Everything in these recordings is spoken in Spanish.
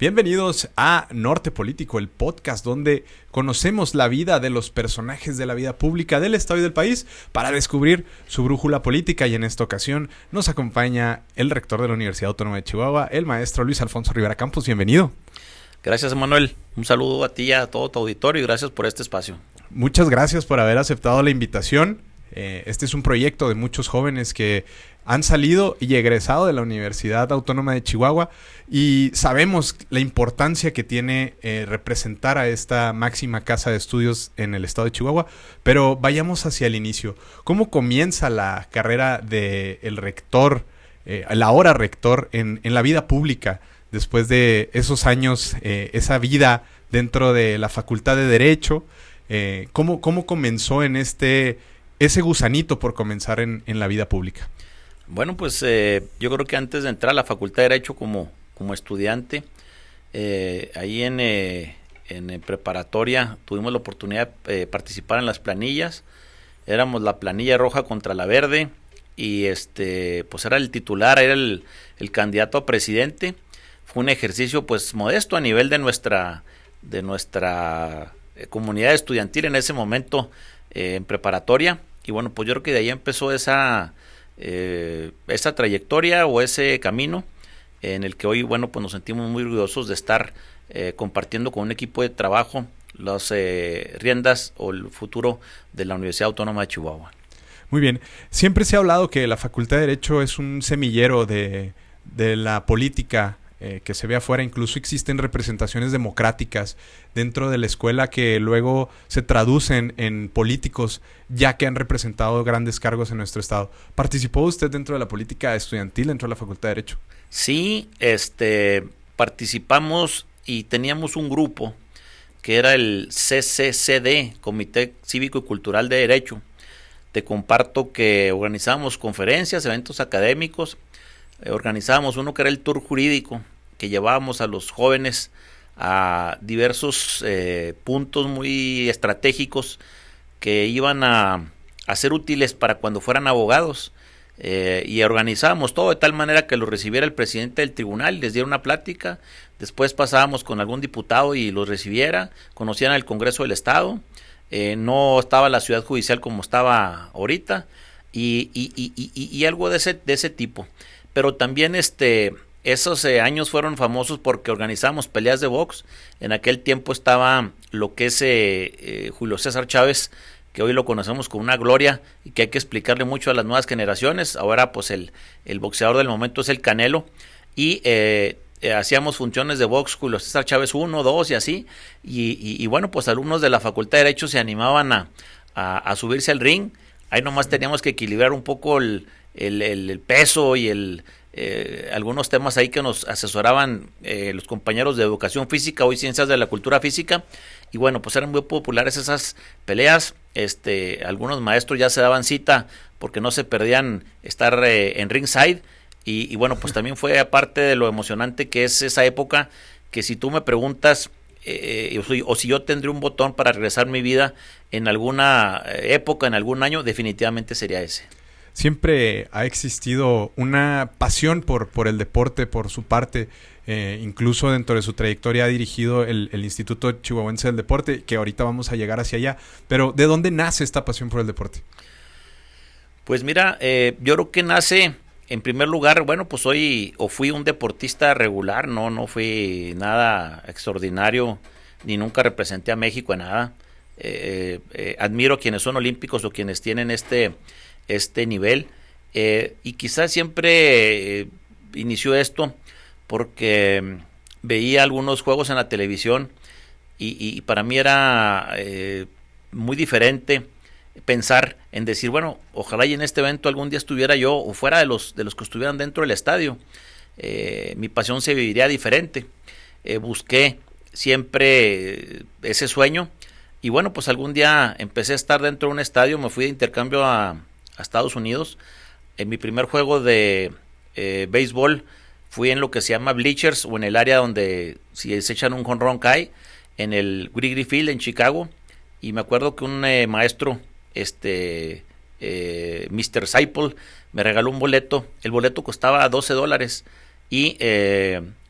Bienvenidos a Norte Político, el podcast donde conocemos la vida de los personajes de la vida pública del estado y del país para descubrir su brújula política. Y en esta ocasión nos acompaña el rector de la Universidad Autónoma de Chihuahua, el maestro Luis Alfonso Rivera Campos. Bienvenido. Gracias, Manuel. Un saludo a ti y a todo tu auditorio y gracias por este espacio. Muchas gracias por haber aceptado la invitación. Este es un proyecto de muchos jóvenes que han salido y egresado de la Universidad Autónoma de Chihuahua y sabemos la importancia que tiene representar a esta máxima casa de estudios en el estado de Chihuahua, pero vayamos hacia el inicio. ¿Cómo comienza la carrera del rector, el ahora rector, en la vida pública, después de esos años, esa vida dentro de la Facultad de Derecho? ¿Cómo comenzó en ese gusanito por comenzar en la vida pública? Bueno, pues yo creo que antes de entrar a la Facultad de Derecho como estudiante, ahí en preparatoria tuvimos la oportunidad de participar en las planillas. Éramos la planilla roja contra la verde y pues era el titular, era el candidato a presidente. Fue un ejercicio pues modesto a nivel de nuestra comunidad estudiantil en ese momento en preparatoria. Y bueno, pues yo creo que de ahí empezó esa trayectoria o ese camino en el que hoy, bueno, pues nos sentimos muy orgullosos de estar compartiendo con un equipo de trabajo las riendas o el futuro de la Universidad Autónoma de Chihuahua. Muy bien. Siempre se ha hablado que la Facultad de Derecho es un semillero de la política que se ve afuera. Incluso existen representaciones democráticas dentro de la escuela que luego se traducen en políticos ya que han representado grandes cargos en nuestro estado. ¿Participó usted dentro de la política estudiantil dentro de la Facultad de Derecho? Sí, participamos y teníamos un grupo que era el CCCD, Comité Cívico y Cultural de Derecho. Te comparto que organizábamos conferencias, eventos académicos. Organizábamos uno que era el tour jurídico, que llevábamos a los jóvenes a diversos puntos muy estratégicos que iban a ser útiles para cuando fueran abogados, y organizábamos todo de tal manera que los recibiera el presidente del tribunal, les diera una plática, después pasábamos con algún diputado y los recibiera, conocieran el Congreso del Estado, no estaba la ciudad judicial como estaba ahorita, y algo de ese tipo. Pero también esos años fueron famosos porque organizamos peleas de box. En aquel tiempo estaba lo que es Julio César Chávez, que hoy lo conocemos como una gloria y que hay que explicarle mucho a las nuevas generaciones. Ahora pues el boxeador del momento es el Canelo. Y hacíamos funciones de box, Julio César Chávez 1, 2 y así. Y bueno, pues alumnos de la Facultad de Derecho se animaban a subirse al ring. Ahí nomás teníamos que equilibrar un poco el peso y algunos temas ahí que nos asesoraban los compañeros de educación física, hoy ciencias de la cultura física, y bueno, pues eran muy populares esas peleas. Algunos maestros ya se daban cita porque no se perdían estar en ringside, y bueno, pues también fue aparte de lo emocionante que es esa época, que si tú me preguntas o si yo tendría un botón para regresar mi vida en alguna época, en algún año, definitivamente sería ese. Siempre ha existido una pasión por el deporte, por su parte. Incluso dentro de su trayectoria ha dirigido el Instituto Chihuahuense del Deporte, que ahorita vamos a llegar hacia allá. Pero, ¿de dónde nace esta pasión por el deporte? Pues mira, yo creo que nace, en primer lugar, bueno, pues fui un deportista regular, no fui nada extraordinario, ni nunca representé a México en nada. Admiro a quienes son olímpicos o quienes tienen este nivel, y quizás siempre inició esto porque veía algunos juegos en la televisión y para mí era muy diferente pensar en decir, bueno, ojalá y en este evento algún día estuviera yo o fuera de los que estuvieran dentro del estadio. Mi pasión se viviría diferente. Busqué siempre ese sueño y bueno, pues algún día empecé a estar dentro de un estadio, me fui de intercambio a Estados Unidos. En mi primer juego de béisbol fui en lo que se llama bleachers, o en el área donde si se echan un jonrón cae, en el Wrigley Field en Chicago, y me acuerdo que un maestro, Mr. Seipel, me regaló un boleto. El boleto costaba $12 y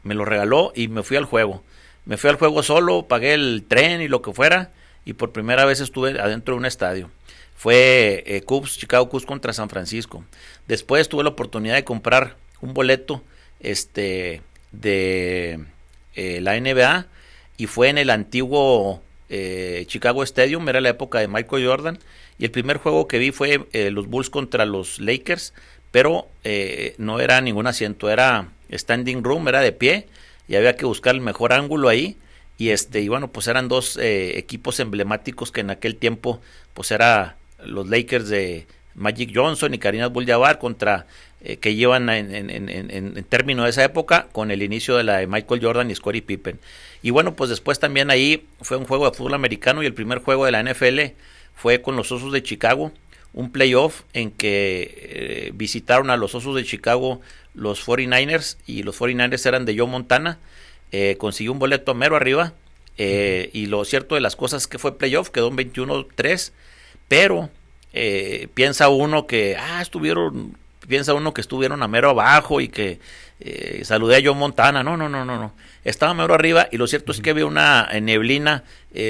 me lo regaló y me fui al juego. Me fui al juego solo, pagué el tren y lo que fuera, y por primera vez estuve adentro de un estadio. Fue Chicago Cubs contra San Francisco. Después tuve la oportunidad de comprar un boleto de la NBA, y fue en el antiguo Chicago Stadium, era la época de Michael Jordan, y el primer juego que vi fue los Bulls contra los Lakers, pero no era ningún asiento, era standing room, era de pie, y había que buscar el mejor ángulo ahí, y bueno, pues eran dos equipos emblemáticos que en aquel tiempo pues era los Lakers de Magic Johnson y Kareem Abdul-Jabbar contra que llevan en término de esa época con el inicio de la de Michael Jordan y Scottie Pippen. Y bueno, pues después también ahí fue un juego de fútbol americano, y el primer juego de la NFL fue con los Osos de Chicago, un playoff en que visitaron a los Osos de Chicago los 49ers, y los 49ers eran de Joe Montana. Consiguió un boleto mero arriba, y lo cierto de las cosas es que fue playoff, quedó en 21-3, pero piensa uno que estuvieron a mero abajo y que saludé a Joe Montana. No, estaba mero arriba, y lo cierto es que había una neblina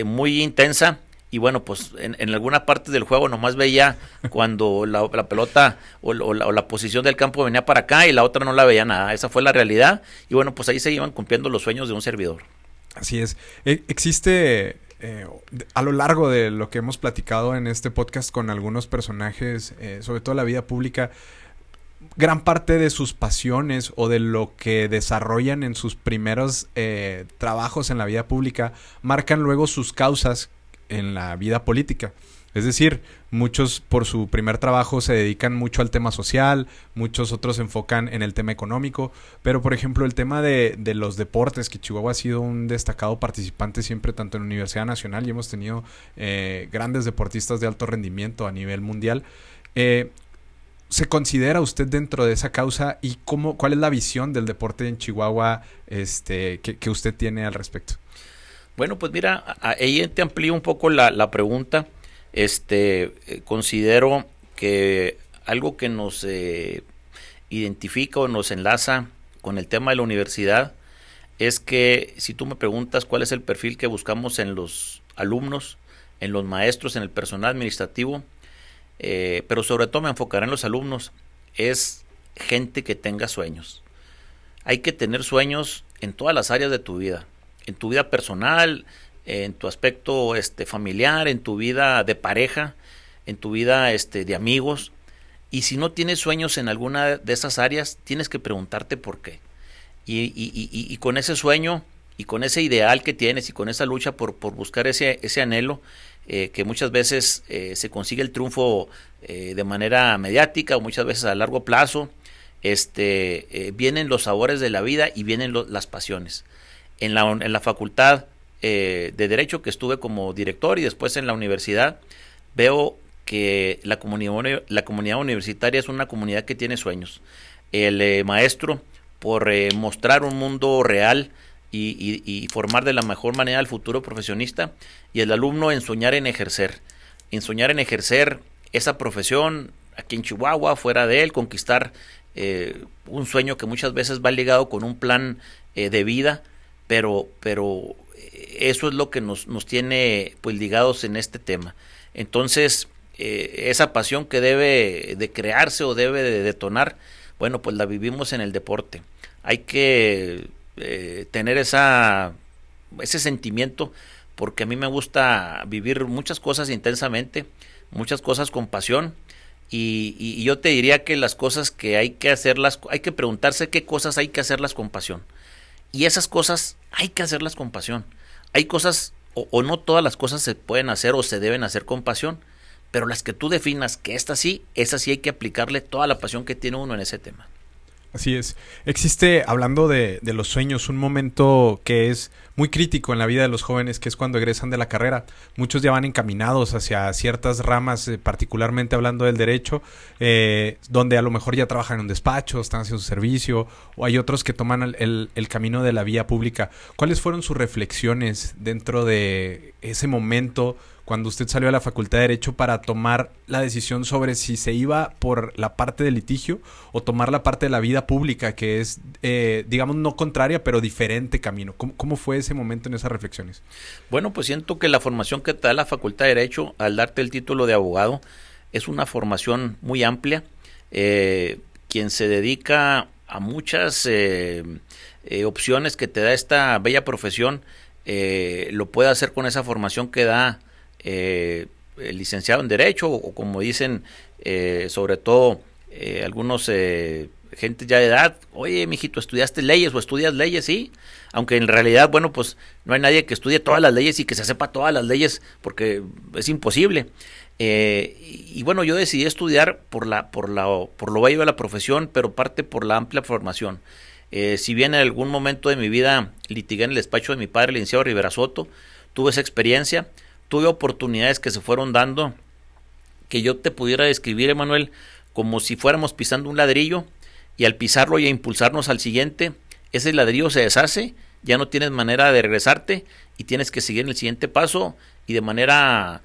muy intensa. Y bueno, pues en alguna parte del juego nomás veía cuando la pelota o la posición del campo venía para acá, y la otra no la veía nada. Esa fue la realidad. Y bueno, pues ahí se iban cumpliendo los sueños de un servidor. Así es. Existe a lo largo de lo que hemos platicado en este podcast con algunos personajes, sobre todo la vida pública, gran parte de sus pasiones o de lo que desarrollan en sus primeros trabajos en la vida pública marcan luego sus causas en la vida política. Es decir, muchos por su primer trabajo se dedican mucho al tema social, muchos otros se enfocan en el tema económico, pero por ejemplo el tema de los deportes, que Chihuahua ha sido un destacado participante siempre tanto en la Universidad Nacional, y hemos tenido grandes deportistas de alto rendimiento a nivel mundial. ¿Se considera usted dentro de esa causa, y cuál es la visión del deporte en Chihuahua que usted tiene al respecto? Bueno, pues mira, ahí te amplío un poco la pregunta. Considero que algo que nos identifica o nos enlaza con el tema de la universidad es que, si tú me preguntas cuál es el perfil que buscamos en los alumnos, en los maestros, en el personal administrativo, pero sobre todo me enfocaré en los alumnos, es gente que tenga sueños. Hay que tener sueños en todas las áreas de tu vida. En tu vida personal, en tu aspecto familiar, en tu vida de pareja, en tu vida de amigos. Y si no tienes sueños en alguna de esas áreas, tienes que preguntarte por qué. Y con ese sueño y con ese ideal que tienes y con esa lucha por buscar ese anhelo, que muchas veces se consigue el triunfo de manera mediática o muchas veces a largo plazo, vienen los sabores de la vida y vienen las pasiones. En la facultad de Derecho, que estuve como director, y después en la universidad, veo que la comunidad universitaria es una comunidad que tiene sueños. El maestro, por mostrar un mundo real y formar de la mejor manera al futuro profesionista, y el alumno en soñar en ejercer esa profesión aquí en Chihuahua, fuera de él, conquistar un sueño que muchas veces va ligado con un plan de vida. Pero eso es lo que nos tiene pues ligados en este tema. Entonces, esa pasión que debe de crearse o debe de detonar, bueno, pues la vivimos en el deporte. Hay que tener ese sentimiento, porque a mí me gusta vivir muchas cosas intensamente, muchas cosas con pasión, y yo te diría que las cosas que hay que hacerlas, hay que preguntarse qué cosas hay que hacerlas con pasión. Y esas cosas hay que hacerlas con pasión. Hay cosas, o no todas las cosas se pueden hacer o se deben hacer con pasión, pero las que tú definas que esas sí hay que aplicarle toda la pasión que tiene uno en ese tema. Así es. Existe, hablando de los sueños, un momento que es muy crítico en la vida de los jóvenes, que es cuando egresan de la carrera. Muchos ya van encaminados hacia ciertas ramas, particularmente hablando del derecho, donde a lo mejor ya trabajan en un despacho, están haciendo su servicio, o hay otros que toman el camino de la vía pública. ¿Cuáles fueron sus reflexiones dentro de ese momento cuando usted salió a la Facultad de Derecho para tomar la decisión sobre si se iba por la parte del litigio o tomar la parte de la vida pública, que es, digamos, no contraria, pero diferente camino? ¿Cómo fue ese momento en esas reflexiones? Bueno, pues siento que la formación que te da la Facultad de Derecho al darte el título de abogado es una formación muy amplia. Quien se dedica a muchas opciones que te da esta bella profesión, lo puede hacer con esa formación que da el licenciado en Derecho, o como dicen, sobre todo algunos gente ya de edad: oye, mijito, ¿estudiaste leyes o estudias leyes? Sí, aunque en realidad, bueno, pues no hay nadie que estudie todas las leyes y que se sepa todas las leyes, porque es imposible. Y bueno, yo decidí estudiar por lo bello de la profesión, pero parte por la amplia formación. Si bien en algún momento de mi vida litigué en el despacho de mi padre, el licenciado Rivera Soto, tuve esa experiencia, tuve oportunidades que se fueron dando, que yo te pudiera describir, Emanuel, como si fuéramos pisando un ladrillo, y al pisarlo y a impulsarnos al siguiente, ese ladrillo se deshace, ya no tienes manera de regresarte y tienes que seguir en el siguiente paso, y de manera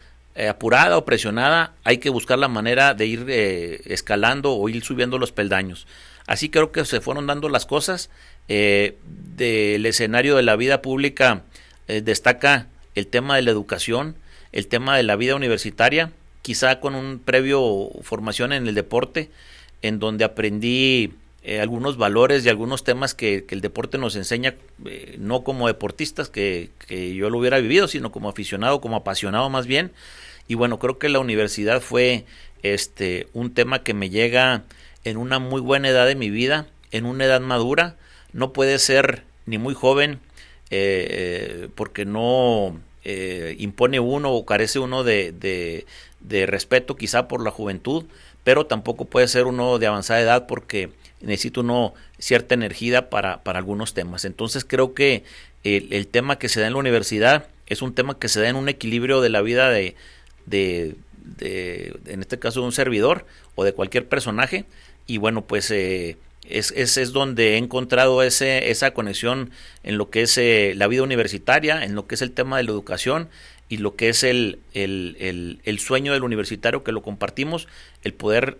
apurada o presionada hay que buscar la manera de ir escalando o ir subiendo los peldaños. Así creo que se fueron dando las cosas. Del escenario de la vida pública destaca el tema de la educación, el tema de la vida universitaria, quizá con un previo formación en el deporte, en donde aprendí algunos valores y algunos temas que el deporte nos enseña, no como deportistas que yo lo hubiera vivido, sino como aficionado, como apasionado más bien. Y bueno, creo que la universidad fue un tema que me llega en una muy buena edad de mi vida, en una edad madura. No puede ser ni muy joven, porque no impone uno o carece uno de respeto quizá por la juventud, pero tampoco puede ser uno de avanzada edad, porque necesita uno cierta energía para algunos temas. Entonces creo que el tema que se da en la universidad es un tema que se da en un equilibrio de la vida de en este caso de un servidor o de cualquier personaje. Y bueno, pues es donde he encontrado esa conexión en lo que es la vida universitaria, en lo que es el tema de la educación y lo que es el sueño del universitario, que lo compartimos, el poder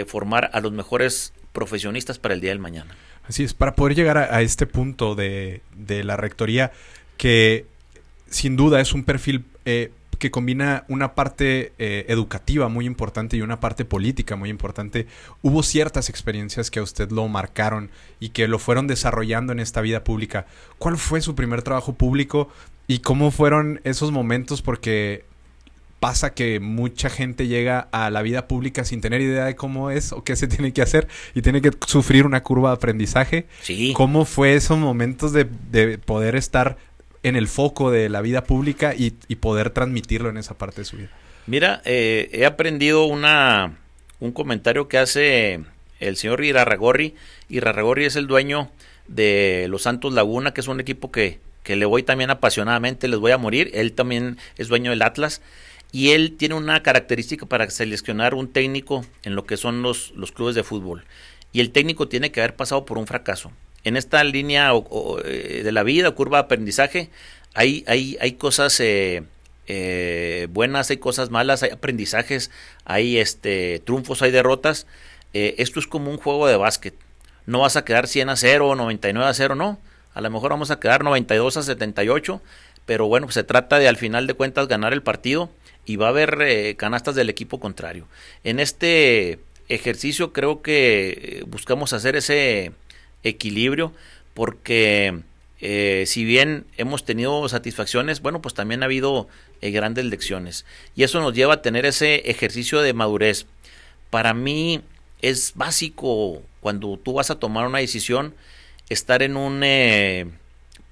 formar a los mejores profesionistas para el día del mañana. Así es, para poder llegar a este punto de la rectoría, que sin duda es un perfil que combina una parte educativa muy importante y una parte política muy importante. Hubo ciertas experiencias que a usted lo marcaron y que lo fueron desarrollando en esta vida pública. ¿Cuál fue su primer trabajo público y cómo fueron esos momentos? Porque pasa que mucha gente llega a la vida pública sin tener idea de cómo es o qué se tiene que hacer y tiene que sufrir una curva de aprendizaje. Sí. ¿Cómo fue esos momentos de poder estar en el foco de la vida pública y poder transmitirlo en esa parte de su vida? Mira, he aprendido un comentario que hace el señor Irarrágorri. Irarrágorri es el dueño de los Santos Laguna, que es un equipo que le voy también apasionadamente, les voy a morir. Él también es dueño del Atlas, y él tiene una característica para seleccionar un técnico en lo que son los clubes de fútbol, y el técnico tiene que haber pasado por un fracaso. En esta línea de la vida, curva de aprendizaje, hay cosas buenas, hay cosas malas, hay aprendizajes, hay triunfos, hay derrotas. Esto es como un juego de básquet. No vas a quedar 100-0 o 99-0, no. A lo mejor vamos a quedar 92-78, pero bueno, pues se trata de, al final de cuentas, ganar el partido, y va a haber canastas del equipo contrario. En este ejercicio creo que buscamos hacer ese equilibrio, porque si bien hemos tenido satisfacciones, bueno, pues también ha habido grandes lecciones, y eso nos lleva a tener ese ejercicio de madurez. Para mí es básico, cuando tú vas a tomar una decisión, estar en un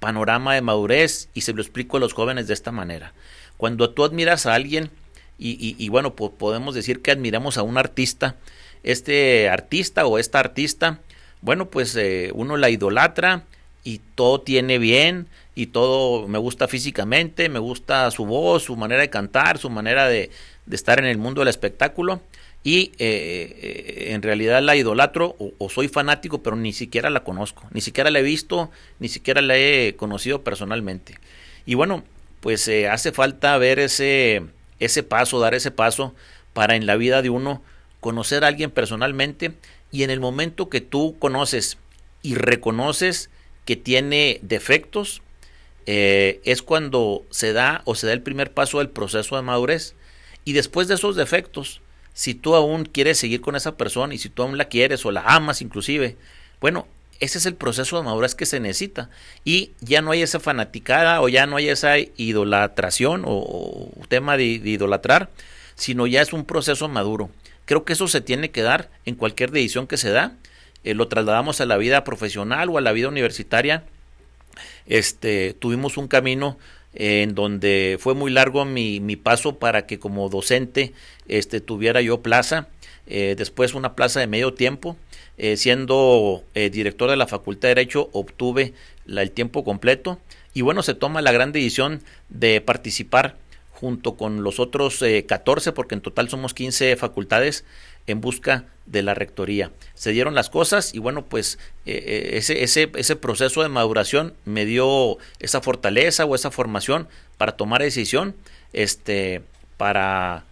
panorama de madurez, y se lo explico a los jóvenes de esta manera. Cuando tú admiras a alguien, y bueno, pues podemos decir que admiramos a un artista, este artista o esta artista, bueno, pues uno la idolatra y todo tiene bien, y todo me gusta físicamente, me gusta su voz, su manera de cantar, su manera de estar en el mundo del espectáculo, y en realidad la idolatro o soy fanático, pero ni siquiera la conozco, ni siquiera la he visto, ni siquiera la he conocido personalmente. Y bueno, pues hace falta ver ese ese paso, dar ese paso para en la vida de uno conocer a alguien personalmente, y en el momento que tú conoces y reconoces que tiene defectos, es cuando se da el primer paso del proceso de madurez. Y después de esos defectos, si tú aún quieres seguir con esa persona y si tú aún la quieres o la amas inclusive, bueno, ese es el proceso de madurez que se necesita, y ya no hay esa fanaticada o ya no hay esa idolatración o tema de idolatrar, sino ya es un proceso maduro. Creo que eso se tiene que dar en cualquier decisión que se da. Lo trasladamos a la vida profesional o a la vida universitaria. Tuvimos un camino en donde fue muy largo mi paso para que como docente tuviera yo plaza, después una plaza de medio tiempo, siendo director de la Facultad de Derecho obtuve el tiempo completo, y bueno, se toma la gran decisión de participar junto con los otros 14, porque en total somos 15 facultades, en busca de la rectoría. Se dieron las cosas y bueno, pues ese proceso de maduración me dio esa fortaleza o esa formación para tomar decisión, para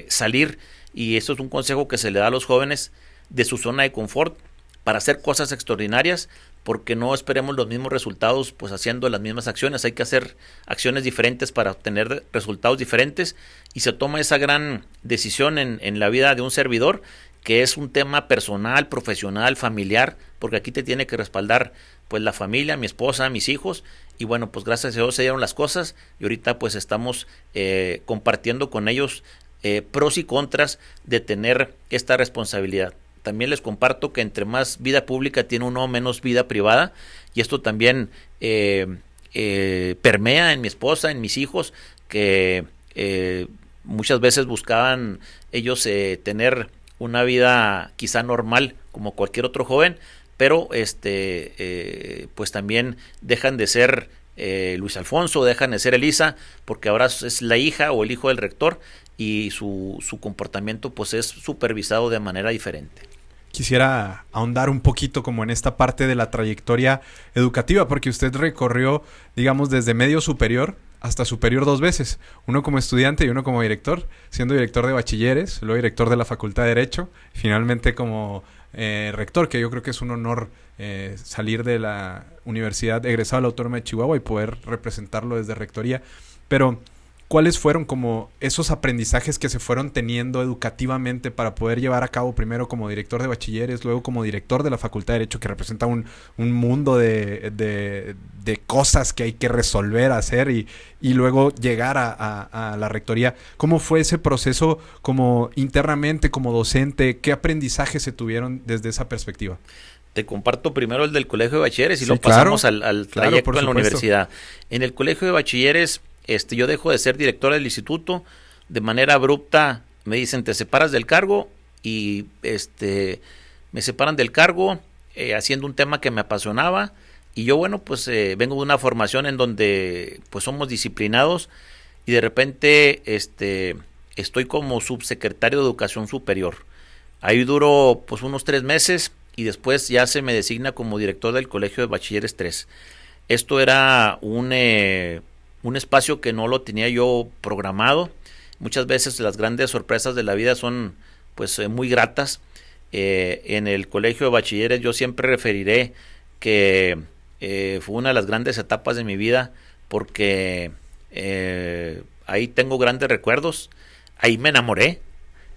salir, y esto es un consejo que se le da a los jóvenes, de su zona de confort para hacer cosas extraordinarias, porque no esperemos los mismos resultados pues haciendo las mismas acciones. Hay que hacer acciones diferentes para obtener resultados diferentes, y se toma esa gran decisión en la vida de un servidor, que es un tema personal, profesional, familiar, porque aquí te tiene que respaldar pues la familia, mi esposa, mis hijos, y bueno, pues gracias a Dios se dieron las cosas, y ahorita pues estamos compartiendo con ellos pros y contras de tener esta responsabilidad. También les comparto que entre más vida pública tiene uno, menos vida privada, y esto también permea en mi esposa, en mis hijos, que muchas veces buscaban ellos tener una vida quizá normal como cualquier otro joven, pero pues también dejan de ser Luis Alfonso, dejan de ser Elisa, porque ahora es la hija o el hijo del rector, y su comportamiento pues es supervisado de manera diferente. Quisiera ahondar un poquito como en esta parte de la trayectoria educativa, porque usted recorrió, digamos, desde medio superior hasta superior 2 veces, uno como estudiante y uno como director, siendo director de bachilleres, luego director de la Facultad de Derecho, finalmente como rector, que yo creo que es un honor salir de la universidad egresado a la Autónoma de Chihuahua y poder representarlo desde rectoría. Pero ¿cuáles fueron como esos aprendizajes que se fueron teniendo educativamente para poder llevar a cabo primero como director de bachilleres, luego como director de la Facultad de Derecho, que representa un mundo de cosas que hay que resolver, hacer, y luego llegar a la rectoría? ¿Cómo fue ese proceso como internamente, como docente? ¿Qué aprendizajes se tuvieron desde esa perspectiva? Te comparto primero el del colegio de bachilleres y luego pasamos al trayecto en la universidad. En el colegio de bachilleres, yo dejo de ser director del instituto, de manera abrupta me dicen te separas del cargo, y me separan del cargo haciendo un tema que me apasionaba, y yo bueno pues vengo de una formación en donde pues somos disciplinados, y de repente estoy como subsecretario de Educación Superior. Ahí duro pues unos 3 meses y después ya se me designa como director del Colegio de Bachilleres 3. Esto era un espacio que no lo tenía yo programado. Muchas veces las grandes sorpresas de la vida son pues muy gratas. En el Colegio de Bachilleres yo siempre referiré que fue una de las grandes etapas de mi vida, porque ahí tengo grandes recuerdos, ahí me enamoré,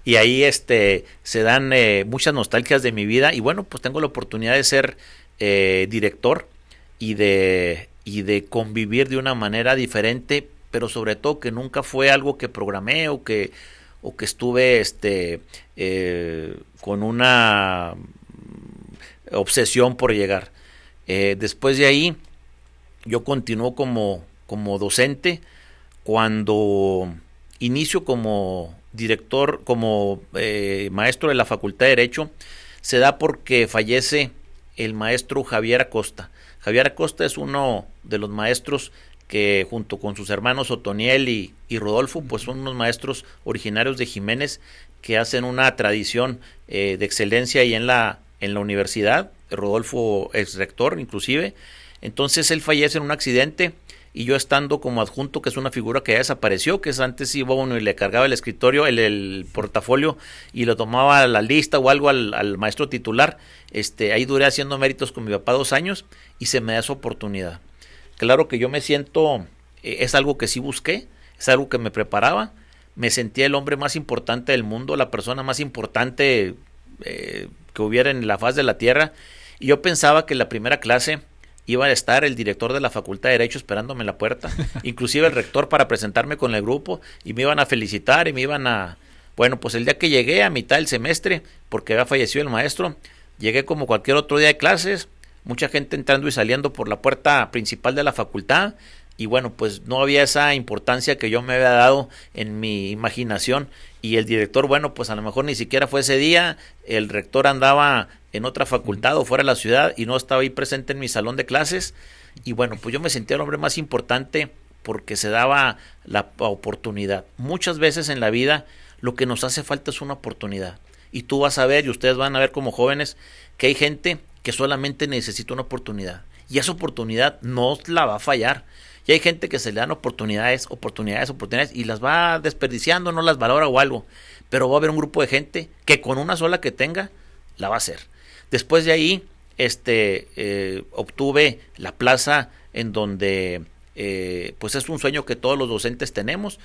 y ahí se dan muchas nostalgias de mi vida, y bueno, pues tengo la oportunidad de ser director y de convivir de una manera diferente, pero sobre todo que nunca fue algo que programé o que estuve con una obsesión por llegar. Después de ahí yo continúo como docente. Cuando inicio como director, como maestro de la Facultad de Derecho, se da porque fallece el maestro Javier Acosta. Javier Acosta es uno de los maestros que junto con sus hermanos Otoniel y Rodolfo, pues son unos maestros originarios de Jiménez que hacen una tradición de excelencia ahí en la universidad. Rodolfo es rector inclusive. Entonces él fallece en un accidente y yo estando como adjunto, que es una figura que ya desapareció, que es antes iba uno y le cargaba el escritorio, el portafolio, y lo tomaba a la lista o algo al maestro titular. Ahí duré haciendo méritos con mi papá 2 años y se me da esa oportunidad. Claro que yo me siento, es algo que sí busqué, es algo que me preparaba, me sentía el hombre más importante del mundo, la persona más importante que hubiera en la faz de la tierra, y yo pensaba que en la primera clase iba a estar el director de la Facultad de Derecho esperándome en la puerta, inclusive el rector, para presentarme con el grupo, y me iban a felicitar y me iban a... Bueno, pues el día que llegué a mitad del semestre, porque había fallecido el maestro, llegué como cualquier otro día de clases, mucha gente entrando y saliendo por la puerta principal de la facultad, y bueno, pues no había esa importancia que yo me había dado en mi imaginación, y el director, bueno, pues a lo mejor ni siquiera fue ese día, el rector andaba en otra facultad o fuera de la ciudad y no estaba ahí presente en mi salón de clases, y bueno, pues yo me sentía el hombre más importante porque se daba la oportunidad. Muchas veces en la vida lo que nos hace falta es una oportunidad, y tú vas a ver, y ustedes van a ver como jóvenes, que hay gente que solamente necesita una oportunidad, y esa oportunidad no la va a fallar. Y hay gente que se le dan oportunidades, y las va desperdiciando, no las valora o algo. Pero va a haber un grupo de gente que con una sola que tenga, la va a hacer. Después de ahí, obtuve la plaza en donde, pues es un sueño que todos los docentes tenemos.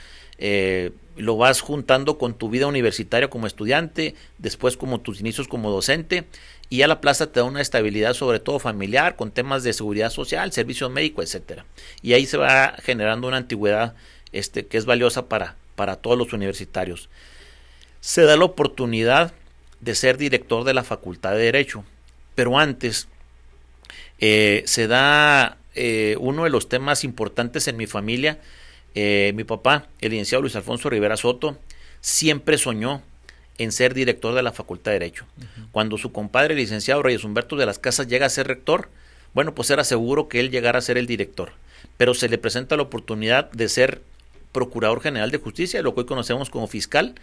Lo vas juntando con tu vida universitaria como estudiante, después como tus inicios como docente, y ya la plaza te da una estabilidad, sobre todo familiar, con temas de seguridad social, servicios médicos, etcétera. Y ahí se va generando una antigüedad que es valiosa para todos los universitarios. Se da la oportunidad de ser director de la Facultad de Derecho, pero antes se da uno de los temas importantes en mi familia. Mi papá, el licenciado Luis Alfonso Rivera Soto, siempre soñó en ser director de la Facultad de Derecho. Cuando su compadre, el licenciado Reyes Humberto de las Casas, llega a ser rector, bueno, pues era seguro que él llegara a ser el director, pero se le presenta la oportunidad de ser Procurador General de Justicia, lo que hoy conocemos como fiscal,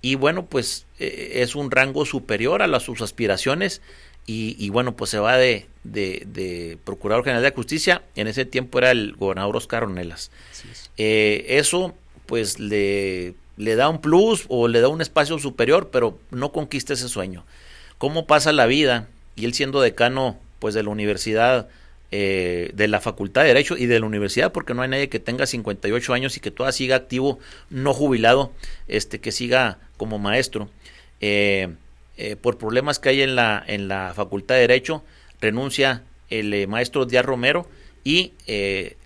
y bueno, pues es un rango superior a sus aspiraciones, y bueno, pues se va de Procurador General de Justicia. En ese tiempo era el gobernador Oscar Ornelas. Eso pues le da un plus o le da un espacio superior, pero no conquista ese sueño. ¿Cómo pasa la vida? Y él siendo decano pues de la universidad, de la Facultad de Derecho y de la universidad, porque no hay nadie que tenga 58 años y que todavía siga activo, no jubilado, que siga como maestro. Por problemas que hay en la Facultad de Derecho, renuncia el maestro Díaz Romero, y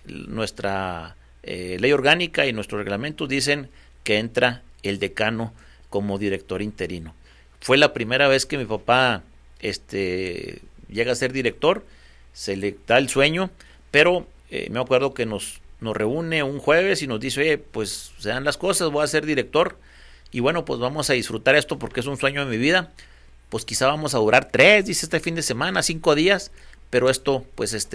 nuestra ley orgánica y nuestros reglamentos dicen que entra el decano como director interino. Fue la primera vez que mi papá llega a ser director, se le da el sueño, pero me acuerdo que nos reúne un jueves y nos dice, oye, pues se dan las cosas, voy a ser director, y bueno, pues vamos a disfrutar esto porque es un sueño de mi vida. Pues quizá vamos a durar 3, dice, este fin de semana, 5 días, pero esto pues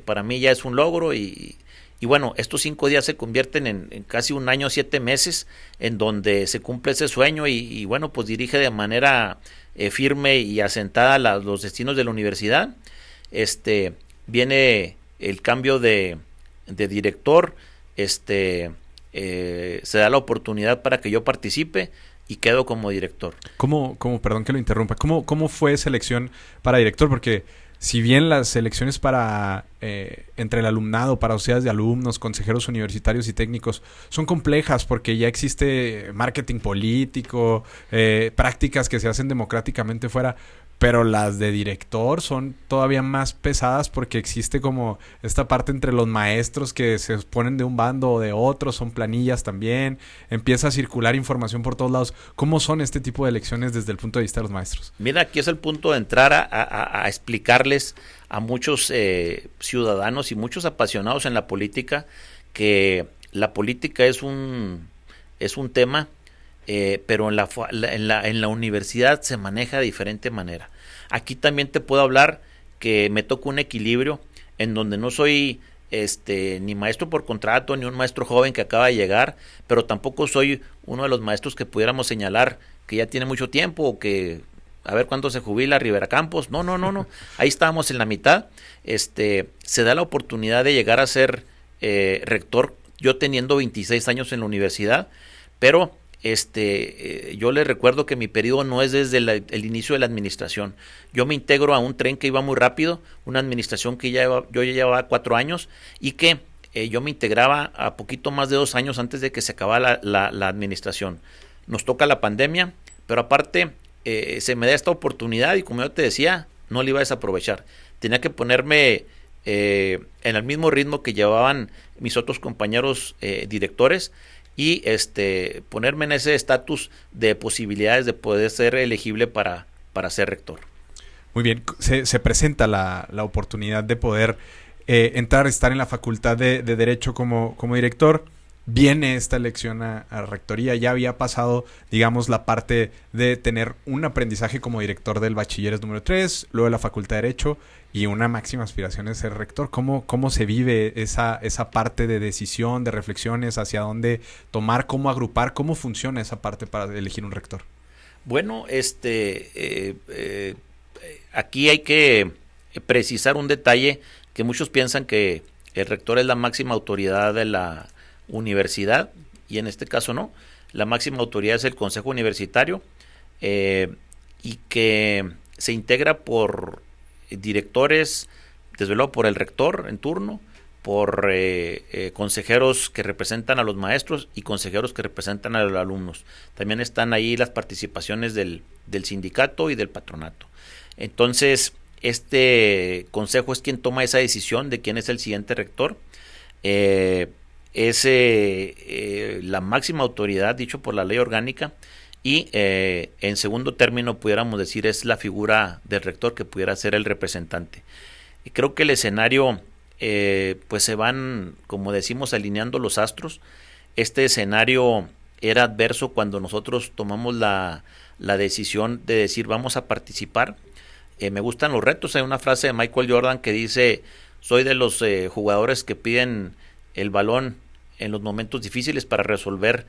para mí ya es un logro, y bueno, estos 5 días se convierten en casi 1 año, 7 meses, en donde se cumple ese sueño, y bueno, pues dirige de manera firme y asentada los destinos de la universidad. Viene el cambio de director, se da la oportunidad para que yo participe y quedo como director. Perdón que lo interrumpa, ¿cómo fue esa elección para director? Porque si bien las elecciones para entre el alumnado, para sociedades de alumnos, consejeros universitarios y técnicos son complejas porque ya existe marketing político, prácticas que se hacen democráticamente fuera, pero las de director son todavía más pesadas porque existe como esta parte entre los maestros que se ponen de un bando o de otro, son planillas también, empieza a circular información por todos lados. ¿Cómo son este tipo de elecciones desde el punto de vista de los maestros? Mira, aquí es el punto de entrar a explicarles a muchos ciudadanos y muchos apasionados en la política que la política es un tema, pero en la universidad se maneja de diferente manera. Aquí también te puedo hablar que me toca un equilibrio en donde no soy ni maestro por contrato, ni un maestro joven que acaba de llegar, pero tampoco soy uno de los maestros que pudiéramos señalar que ya tiene mucho tiempo o que a ver cuándo se jubila Rivera Campos. No. Ahí estábamos en la mitad. Se da la oportunidad de llegar a ser rector, yo teniendo 26 años en la universidad, pero yo les recuerdo que mi periodo no es desde el inicio de la administración. Yo me integro a un tren que iba muy rápido, una administración que yo ya llevaba 4 años y que yo me integraba a poquito más de 2 años antes de que se acabara la administración. Nos toca la pandemia, pero aparte se me da esta oportunidad y como yo te decía, no la iba a desaprovechar. Tenía que ponerme en el mismo ritmo que llevaban mis otros compañeros directores y ponerme en ese estatus de posibilidades de poder ser elegible para ser rector. Muy bien, se presenta la oportunidad de poder estar en la Facultad de Derecho como director. Viene esta elección a rectoría, ya había pasado, digamos, la parte de tener un aprendizaje como director del bachilleres número 3, luego de la Facultad de Derecho, y una máxima aspiración es ser rector. ¿Cómo se vive esa parte de decisión, de reflexiones, hacia dónde tomar, cómo agrupar, cómo funciona esa parte para elegir un rector? Bueno, aquí hay que precisar un detalle que muchos piensan que el rector es la máxima autoridad de la universidad y en este caso no. La máxima autoridad es el Consejo Universitario y que se integra por directores, desde luego por el rector en turno, por consejeros que representan a los maestros y consejeros que representan a los alumnos. También están ahí las participaciones del sindicato y del patronato. Entonces, este consejo es quien toma esa decisión de quién es el siguiente rector. Es la máxima autoridad, dicho por la ley orgánica, y en segundo término pudiéramos decir es la figura del rector que pudiera ser el representante. Y creo que el escenario pues se van, como decimos, alineando los astros. Este escenario era adverso cuando nosotros tomamos la decisión de decir vamos a participar. Me gustan los retos. Hay una frase de Michael Jordan que dice: soy de los jugadores que piden el balón en los momentos difíciles para resolver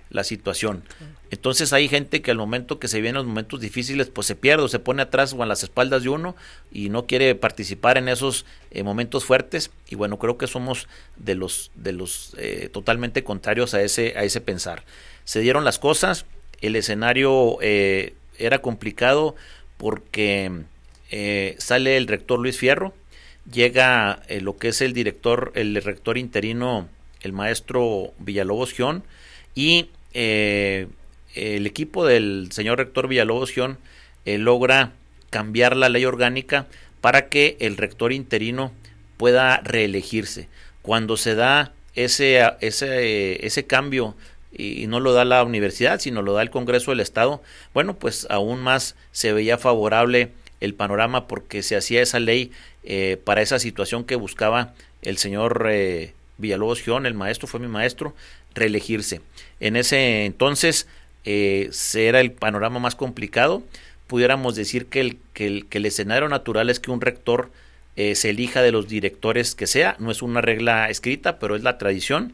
la situación. Entonces hay gente que al momento que se vienen los momentos difíciles pues se pierde o se pone atrás o a las espaldas de uno y no quiere participar en esos momentos fuertes, y bueno, creo que somos de los totalmente contrarios a ese pensar. Se dieron las cosas, el escenario era complicado porque sale el rector Luis Fierro, llega lo que es el rector interino, el maestro Villalobos Gión, y el equipo del señor rector Villalobos Gión logra cambiar la ley orgánica para que el rector interino pueda reelegirse. Cuando se da ese cambio, y no lo da la universidad, sino lo da el Congreso del Estado, bueno, pues aún más se veía favorable el panorama porque se hacía esa ley para esa situación que buscaba el señor Villalobos Gión, el maestro, fue mi maestro, reelegirse. En ese entonces era el panorama más complicado. Pudiéramos decir que el escenario natural es que un rector se elija de los directores que sea, no es una regla escrita, pero es la tradición.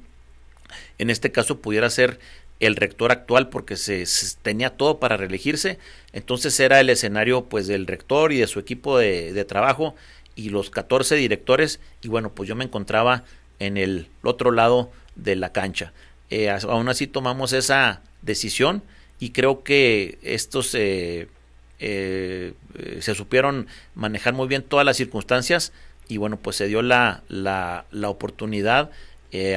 En este caso pudiera ser el rector actual porque se tenía todo para reelegirse. Entonces era el escenario pues del rector y de su equipo de trabajo y los 14 directores, y bueno, pues yo me encontraba en el otro lado de la cancha. Aún así tomamos esa decisión y creo que estos se supieron manejar muy bien todas las circunstancias y bueno, pues se dio la oportunidad,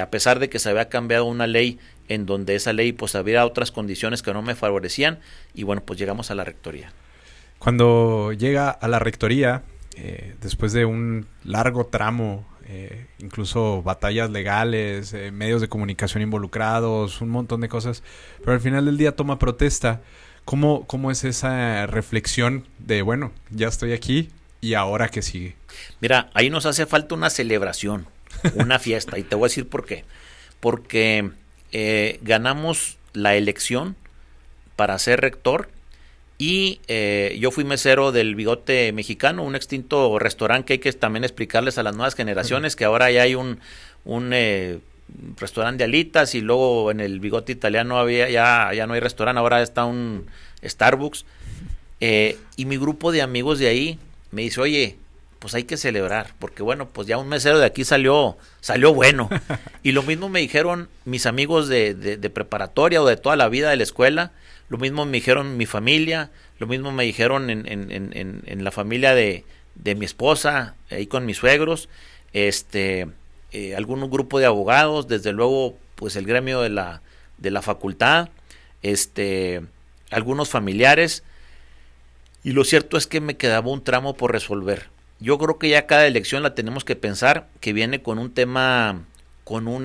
a pesar de que se había cambiado una ley en donde esa ley pues había otras condiciones que no me favorecían, y bueno, pues llegamos a la rectoría. Cuando llega a la rectoría, después de un largo tramo, incluso batallas legales, medios de comunicación involucrados, un montón de cosas, pero al final del día toma protesta. ¿Cómo es esa reflexión de, bueno, ya estoy aquí y ahora qué sigue? Mira, ahí nos hace falta una celebración, una fiesta, y te voy a decir por qué. Porque ganamos la elección para ser rector y yo fui mesero del Bigote Mexicano, un extinto restaurante que hay que también explicarles a las nuevas generaciones que ahora ya hay un restaurante de alitas, y luego en el Bigote Italiano ya no hay restaurante, ahora está un Starbucks, y mi grupo de amigos de ahí me dice: oye, pues hay que celebrar, porque bueno, pues ya un mesero de aquí salió bueno. Y lo mismo me dijeron mis amigos de preparatoria o de toda la vida de la escuela, lo mismo me dijeron mi familia, lo mismo me dijeron en la familia de mi esposa, ahí con mis suegros, algún grupo de abogados, desde luego pues el gremio de la facultad, algunos familiares, y lo cierto es que me quedaba un tramo por resolver. Yo creo que ya cada elección la tenemos que pensar que viene con un tema, con un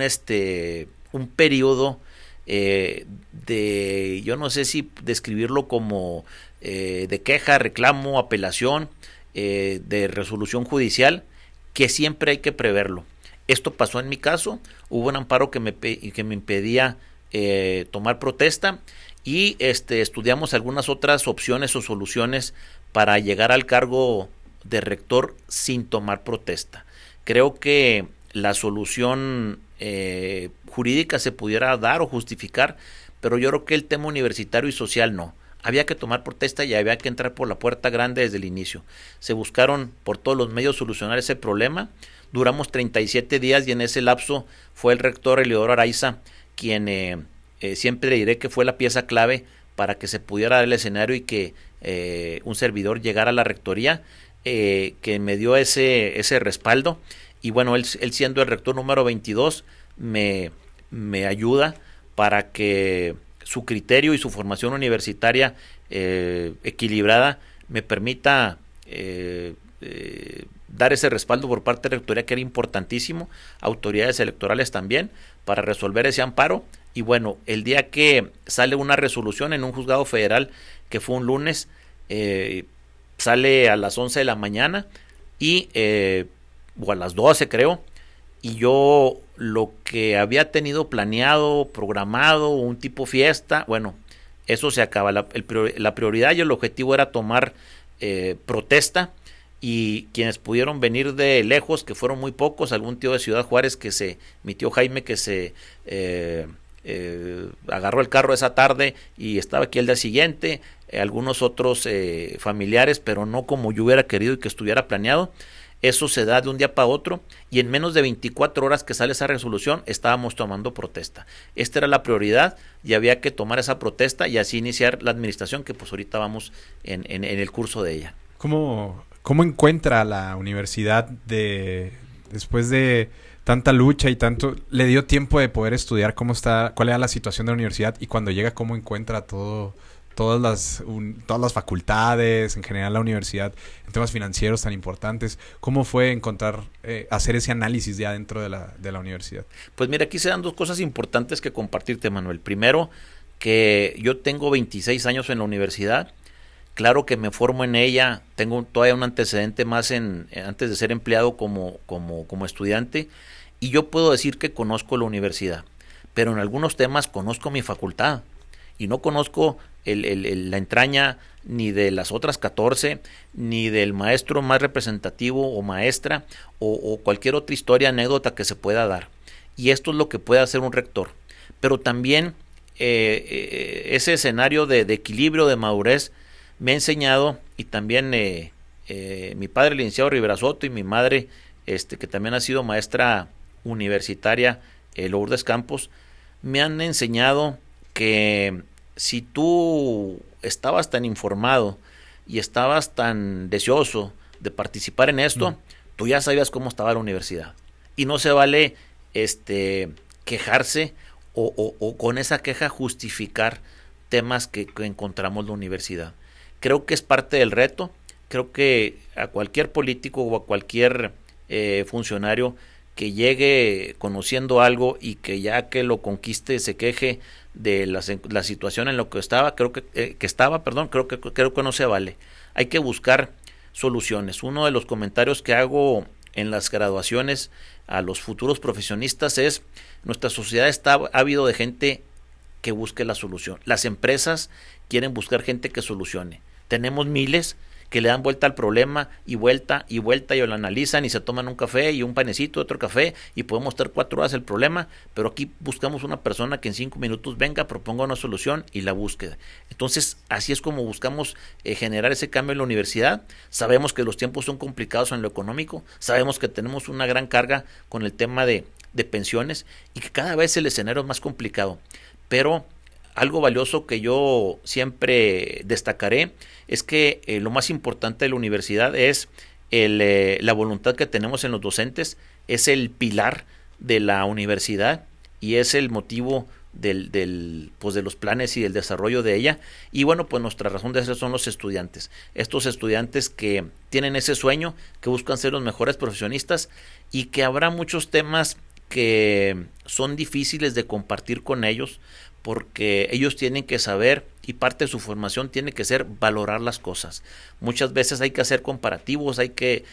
periodo yo no sé si describirlo como de queja, reclamo, apelación, de resolución judicial, que siempre hay que preverlo. Esto pasó en mi caso, hubo un amparo que me impedía tomar protesta, y estudiamos algunas otras opciones o soluciones para llegar al cargo de rector sin tomar protesta. Creo que la solución jurídica se pudiera dar o justificar, pero yo creo que el tema universitario y social no. Había que tomar protesta y había que entrar por la puerta grande desde el inicio. Se buscaron por todos los medios solucionar ese problema. Duramos 37 días y en ese lapso fue el rector Eliodoro Araiza quien siempre le diré que fue la pieza clave para que se pudiera dar el escenario y que un servidor llegara a la rectoría, que me dio ese respaldo. Y bueno, él siendo el rector número 22 me ayuda para que su criterio y su formación universitaria equilibrada me permita dar ese respaldo por parte de la rectoría, que era importantísimo, autoridades electorales también, para resolver ese amparo. Y bueno, el día que sale una resolución en un juzgado federal, que fue un lunes, sale a las 11 de la mañana y o a las 12 creo, y yo lo que había tenido planeado, programado, un tipo fiesta, bueno, eso se acaba. La prioridad y el objetivo era tomar protesta, y quienes pudieron venir de lejos, que fueron muy pocos, algún tío de Ciudad Juárez, mi tío Jaime, que se agarró el carro esa tarde y estaba aquí el día siguiente, algunos otros familiares, pero no como yo hubiera querido y que estuviera planeado. Eso se da de un día para otro, y en menos de 24 horas que sale esa resolución estábamos tomando protesta. Esta era la prioridad y había que tomar esa protesta y así iniciar la administración, que pues ahorita vamos en el curso de ella. ¿Cómo encuentra la universidad después de tanta lucha y tanto, le dio tiempo de poder estudiar cuál era la situación de la universidad, y cuando llega cómo encuentra todas las facultades, en general la universidad, en temas financieros tan importantes? ¿Cómo fue hacer ese análisis ya dentro de la universidad? Pues mira, aquí se dan dos cosas importantes que compartirte, Manuel. Primero, que yo tengo 26 años en la universidad. Claro que me formo en ella, tengo todavía un antecedente más antes de ser empleado como estudiante, y yo puedo decir que conozco la universidad, pero en algunos temas conozco mi facultad, y no conozco la entraña ni de las otras 14, ni del maestro más representativo o maestra, o cualquier otra historia, anécdota que se pueda dar. Y esto es lo que puede hacer un rector. Pero también ese escenario de equilibrio, de madurez, me ha enseñado, y también mi padre, el licenciado Rivera Soto, y mi madre, que también ha sido maestra universitaria, Lourdes Campos, me han enseñado que si tú estabas tan informado y estabas tan deseoso de participar en esto, tú ya sabías cómo estaba la universidad. Y no se vale quejarse o con esa queja justificar temas que encontramos en la universidad. Creo que es parte del reto. Creo que a cualquier político o a cualquier funcionario que llegue conociendo algo y que ya que lo conquiste se queje de la situación en la que estaba, creo que no se vale. Hay que buscar soluciones. Uno de los comentarios que hago en las graduaciones a los futuros profesionistas es: nuestra sociedad está ávido de gente que busque la solución. Las empresas quieren buscar gente que solucione. Tenemos miles que le dan vuelta al problema y vuelta y vuelta y lo analizan y se toman un café y un panecito, otro café y podemos estar 4 horas el problema, pero aquí buscamos una persona que en 5 minutos venga, proponga una solución y la búsqueda. Entonces, así es como buscamos generar ese cambio en la universidad. Sabemos que los tiempos son complicados en lo económico, sabemos que tenemos una gran carga con el tema de pensiones y que cada vez el escenario es más complicado, pero algo valioso que yo siempre destacaré es que lo más importante de la universidad es la voluntad que tenemos en los docentes, es el pilar de la universidad y es el motivo pues de los planes y del desarrollo de ella. Y bueno, pues nuestra razón de ser son los estudiantes, estos estudiantes que tienen ese sueño, que buscan ser los mejores profesionistas y que habrá muchos temas que son difíciles de compartir con ellos, porque ellos tienen que saber y parte de su formación tiene que ser valorar las cosas. Muchas veces hay que hacer comparativos, hay que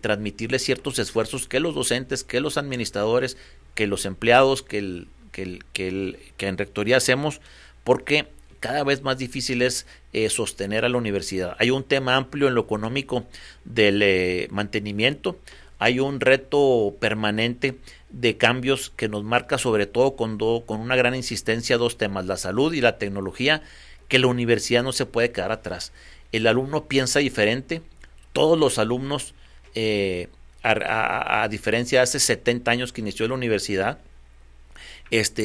transmitirles ciertos esfuerzos que los docentes, que los administradores, que los empleados, que en rectoría hacemos, porque cada vez más difícil es sostener a la universidad. Hay un tema amplio en lo económico del mantenimiento, hay un reto permanente de cambios que nos marca sobre todo con una gran insistencia 2 temas, la salud y la tecnología, que la universidad no se puede quedar atrás. El alumno piensa diferente, todos los alumnos, a diferencia de hace 70 años que inició la universidad,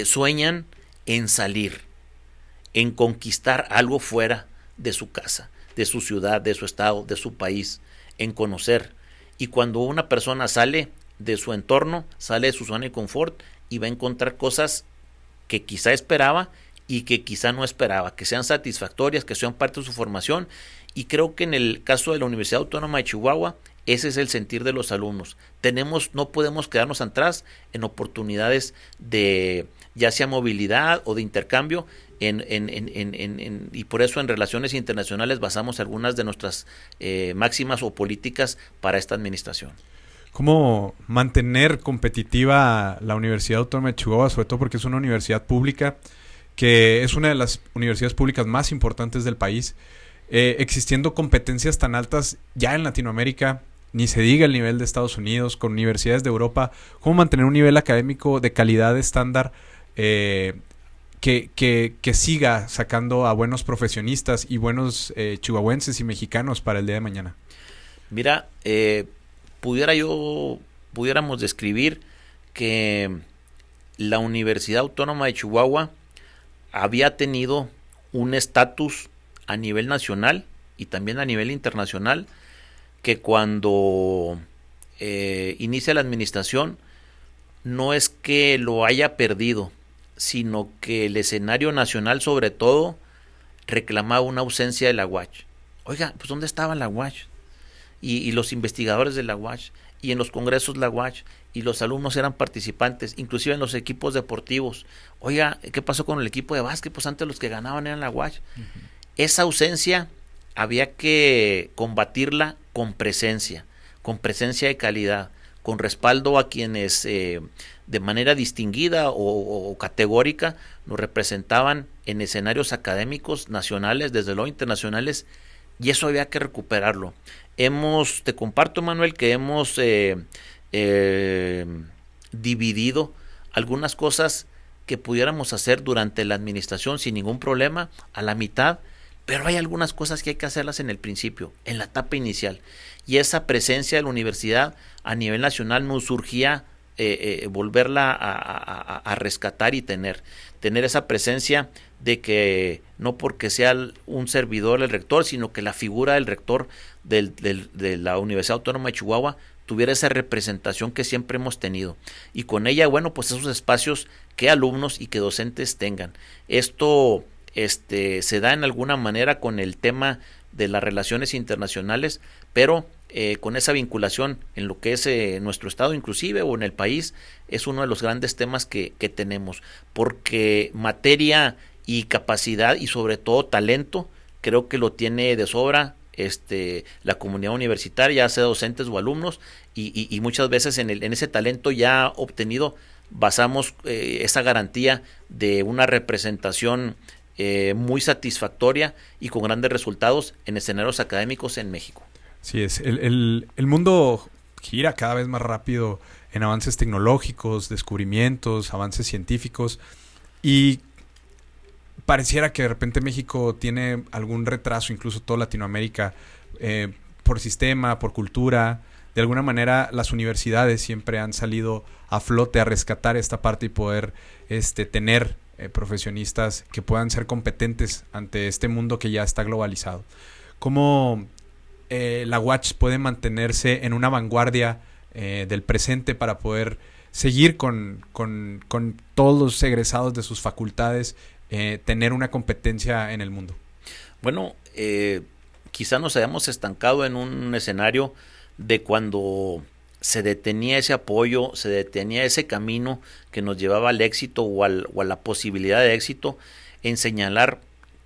sueñan en salir, en conquistar algo fuera de su casa, de su ciudad, de su estado, de su país, en conocer. Y cuando una persona sale de su entorno, sale de su zona de confort y va a encontrar cosas que quizá esperaba y que quizá no esperaba, que sean satisfactorias, que sean parte de su formación. Y creo que en el caso de la Universidad Autónoma de Chihuahua, ese es el sentir de los alumnos. No podemos quedarnos atrás en oportunidades de ya sea movilidad o de intercambio, y por eso en relaciones internacionales basamos algunas de nuestras máximas o políticas para esta administración. ¿Cómo mantener competitiva la Universidad Autónoma de Chihuahua? Sobre todo porque es una universidad pública, que es una de las universidades públicas más importantes del país. Existiendo competencias tan altas ya en Latinoamérica, ni se diga el nivel de Estados Unidos, con universidades de Europa. ¿Cómo mantener un nivel académico de calidad estándar que siga sacando a buenos profesionistas y buenos chihuahuenses y mexicanos para el día de mañana? Mira, pudiéramos describir que la Universidad Autónoma de Chihuahua había tenido un estatus a nivel nacional y también a nivel internacional, que cuando inicia la administración no es que lo haya perdido, sino que el escenario nacional sobre todo reclamaba una ausencia de la UACH. Oiga, pues ¿dónde estaba la UACH? Y los investigadores de la UACH, y en los congresos la UACH, y los alumnos eran participantes, inclusive en los equipos deportivos. Oiga, ¿qué pasó con el equipo de básquet? Pues antes los que ganaban eran la UACH. Esa ausencia había que combatirla con presencia de calidad, con respaldo a quienes de manera distinguida o categórica nos representaban en escenarios académicos nacionales, desde luego internacionales, y eso había que recuperarlo. Te comparto, Manuel, que hemos dividido algunas cosas que pudiéramos hacer durante la administración sin ningún problema a la mitad, pero hay algunas cosas que hay que hacerlas en el principio, en la etapa inicial, y esa presencia de la universidad a nivel nacional nos surgía volverla a rescatar y tener esa presencia de que no porque sea un servidor el rector, sino que la figura del rector de la Universidad Autónoma de Chihuahua tuviera esa representación que siempre hemos tenido, y con ella, bueno, pues esos espacios que alumnos y que docentes tengan. Esto se da en alguna manera con el tema de las relaciones internacionales, pero con esa vinculación en lo que es nuestro estado inclusive o en el país, es uno de los grandes temas que tenemos, porque materia y capacidad y sobre todo talento creo que lo tiene de sobra la comunidad universitaria, ya sea docentes o alumnos, y muchas veces en ese talento ya obtenido basamos esa garantía de una representación muy satisfactoria y con grandes resultados en escenarios académicos en México. Sí, el mundo gira cada vez más rápido en avances tecnológicos, descubrimientos, avances científicos, y pareciera que de repente México tiene algún retraso, incluso toda Latinoamérica, por sistema, por cultura. De alguna manera las universidades siempre han salido a flote a rescatar esta parte y poder tener profesionistas que puedan ser competentes ante este mundo que ya está globalizado. ¿Cómo la UACH puede mantenerse en una vanguardia del presente para poder seguir con todos los egresados de sus facultades, tener una competencia en el mundo? Bueno, quizá nos hayamos estancado en un escenario de cuando se detenía ese apoyo, se detenía ese camino que nos llevaba al éxito o a la posibilidad de éxito, en señalar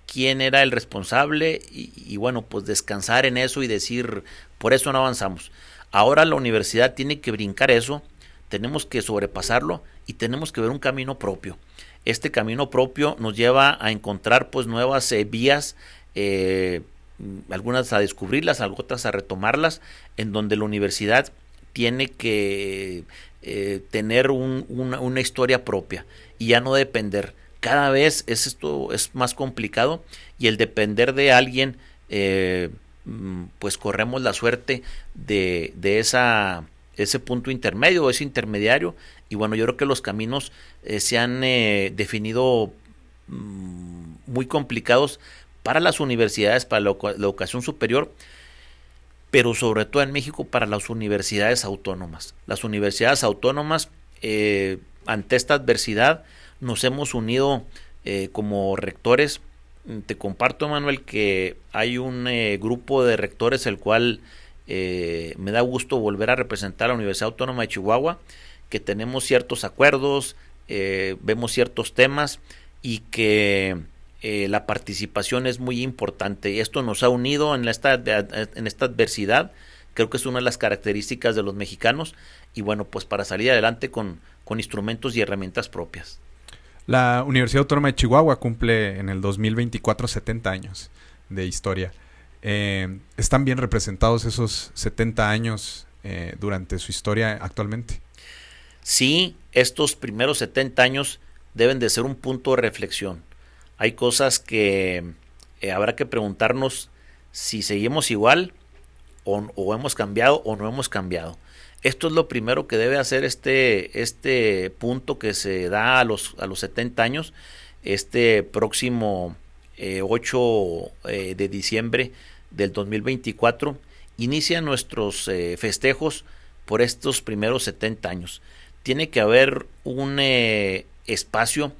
quién era el responsable y bueno, pues descansar en eso y decir, por eso no avanzamos. Ahora la universidad tiene que brincar eso, tenemos que sobrepasarlo y tenemos que ver un camino propio. Este camino propio nos lleva a encontrar pues nuevas vías, algunas a descubrirlas, otras a retomarlas, en donde la universidad tiene que tener una historia propia y ya no depender. Cada vez esto es más complicado y el depender de alguien, pues corremos la suerte de ese punto intermedio, ese intermediario. Y bueno, yo creo que los caminos se han definido muy complicados para las universidades, para la educación superior, pero sobre todo en México para las universidades autónomas. Las universidades autónomas, ante esta adversidad, nos hemos unido como rectores. Te comparto, Manuel, que hay un grupo de rectores el cual me da gusto volver a representar a la Universidad Autónoma de Chihuahua, que tenemos ciertos acuerdos, vemos ciertos temas y que la participación es muy importante. Y esto nos ha unido en esta adversidad. Creo que es una de las características de los mexicanos y bueno, pues para salir adelante con instrumentos y herramientas propias. La Universidad Autónoma de Chihuahua cumple en el 2024 70 años de historia. ¿Están bien representados esos 70 años durante su historia actualmente? Sí, estos primeros 70 años deben de ser un punto de reflexión. Hay cosas que habrá que preguntarnos si seguimos igual o hemos cambiado o no hemos cambiado. Esto es lo primero que debe hacer este punto que se da a los 70 años, este próximo 8 de diciembre del 2024. Inicia nuestros festejos por estos primeros 70 años. Tiene que haber un espacio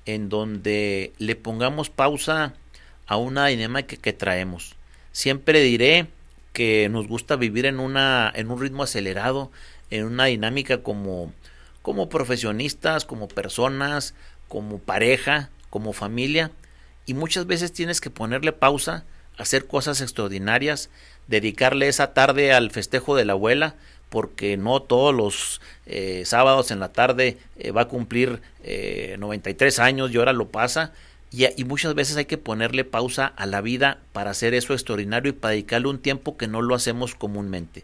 en donde le pongamos pausa a una dinámica que traemos. Siempre diré que nos gusta vivir en un ritmo acelerado, en una dinámica como profesionistas, como personas, como pareja, como familia, y muchas veces tienes que ponerle pausa, hacer cosas extraordinarias, dedicarle esa tarde al festejo de la abuela, porque no todos los sábados en la tarde va a cumplir 93 años y ahora lo pasa. Y muchas veces hay que ponerle pausa a la vida para hacer eso extraordinario y para dedicarle un tiempo que no lo hacemos comúnmente.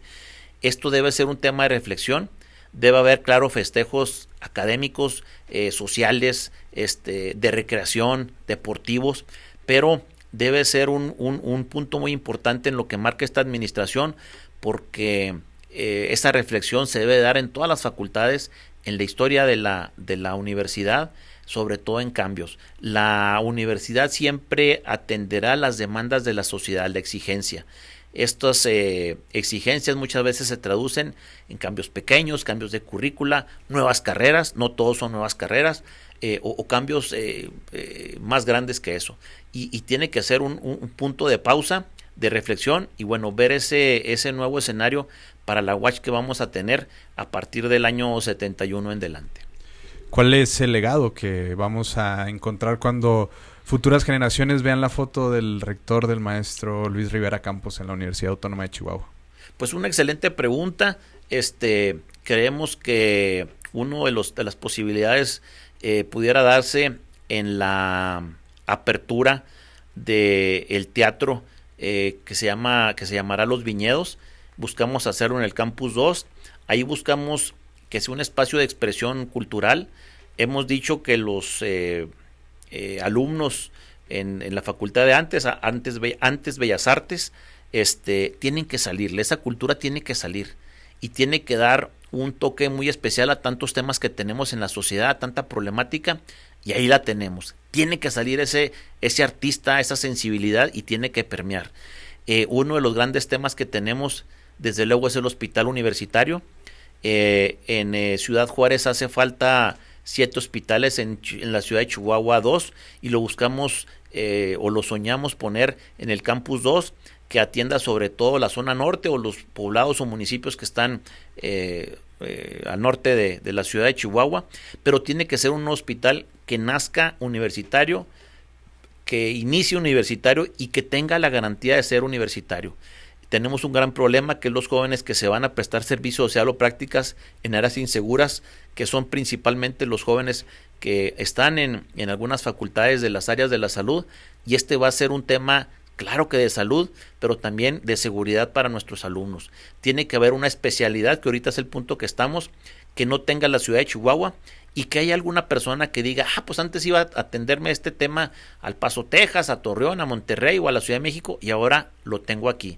Esto debe ser un tema de reflexión. Debe haber, claro, festejos académicos, sociales, de recreación, deportivos, pero debe ser un punto muy importante en lo que marca esta administración, porque esa reflexión se debe dar en todas las facultades, en la historia de la universidad, sobre todo en cambios. La universidad siempre atenderá las demandas de la sociedad, la exigencia. Estas exigencias muchas veces se traducen en cambios pequeños, cambios de currícula, nuevas carreras, no todos son nuevas carreras, o cambios más grandes que eso. Y tiene que ser un punto de pausa, de reflexión y bueno, ver ese nuevo escenario para la UACH que vamos a tener a partir del año 71 en delante. ¿Cuál es el legado que vamos a encontrar cuando futuras generaciones vean la foto del rector, del maestro Luis Rivera Campos en la Universidad Autónoma de Chihuahua? Pues una excelente pregunta. Creemos que uno de las posibilidades pudiera darse en la apertura del teatro que se llamará Los Viñedos. Buscamos hacerlo en el Campus 2. Ahí buscamos que sea un espacio de expresión cultural. Hemos dicho que los alumnos en la Facultad de antes Bellas Artes, tienen que salir, esa cultura tiene que salir y tiene que dar un toque muy especial a tantos temas que tenemos en la sociedad, a tanta problemática, y ahí la tenemos. Tiene que salir ese artista, esa sensibilidad, y tiene que permear. Uno de los grandes temas que tenemos, desde luego, es el hospital universitario. En Ciudad Juárez hace falta 7 hospitales, en la ciudad de Chihuahua 2, y lo buscamos o lo soñamos poner en el Campus 2, que atienda sobre todo la zona norte o los poblados o municipios que están al norte de la ciudad de Chihuahua, pero tiene que ser un hospital que nazca universitario, que inicie universitario y que tenga la garantía de ser universitario. Tenemos un gran problema, que es los jóvenes que se van a prestar servicio social o prácticas en áreas inseguras, que son principalmente los jóvenes que están en algunas facultades de las áreas de la salud, y va a ser un tema, claro que de salud, pero también de seguridad para nuestros alumnos. Tiene que haber una especialidad, que ahorita es el punto que estamos, que no tenga la ciudad de Chihuahua, y que haya alguna persona que diga, pues antes iba a atenderme este tema al Paso, Texas, a Torreón, a Monterrey o a la Ciudad de México, y ahora lo tengo aquí.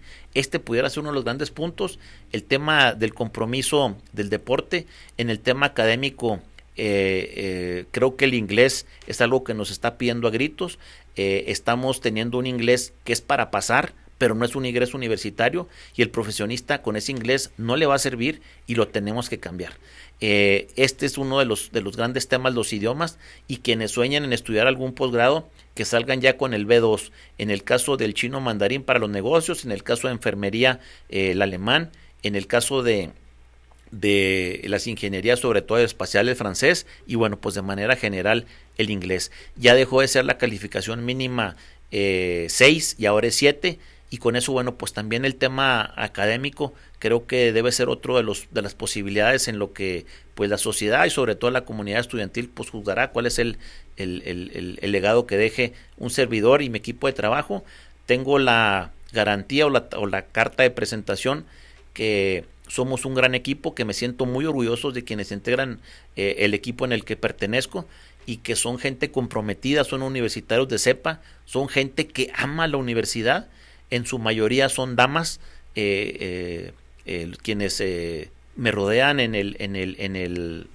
Pudiera ser uno de los grandes puntos. El tema del compromiso del deporte. En el tema académico, creo que el inglés es algo que nos está pidiendo a gritos. Estamos teniendo un inglés que es para pasar, pero no es un inglés universitario, y el profesionista con ese inglés no le va a servir, y lo tenemos que cambiar. Es uno de los grandes temas, los idiomas, y quienes sueñan en estudiar algún posgrado, que salgan ya con el B2. En el caso del chino mandarín para los negocios, en el caso de enfermería, el alemán, en el caso de las ingenierías, sobre todo espacial, el francés, y bueno, pues de manera general el inglés. Ya dejó de ser la calificación mínima 6 y ahora es 7, y con eso, bueno, pues también el tema académico creo que debe ser otro de las posibilidades en lo que pues la sociedad y sobre todo la comunidad estudiantil pues juzgará cuál es el legado que deje un servidor y mi equipo de trabajo. Tengo la garantía o la carta de presentación que somos un gran equipo, que me siento muy orgulloso de quienes integran el equipo en el que pertenezco, y que son gente comprometida, son universitarios de cepa, son gente que ama la universidad. En su mayoría son damas, quienes me rodean en el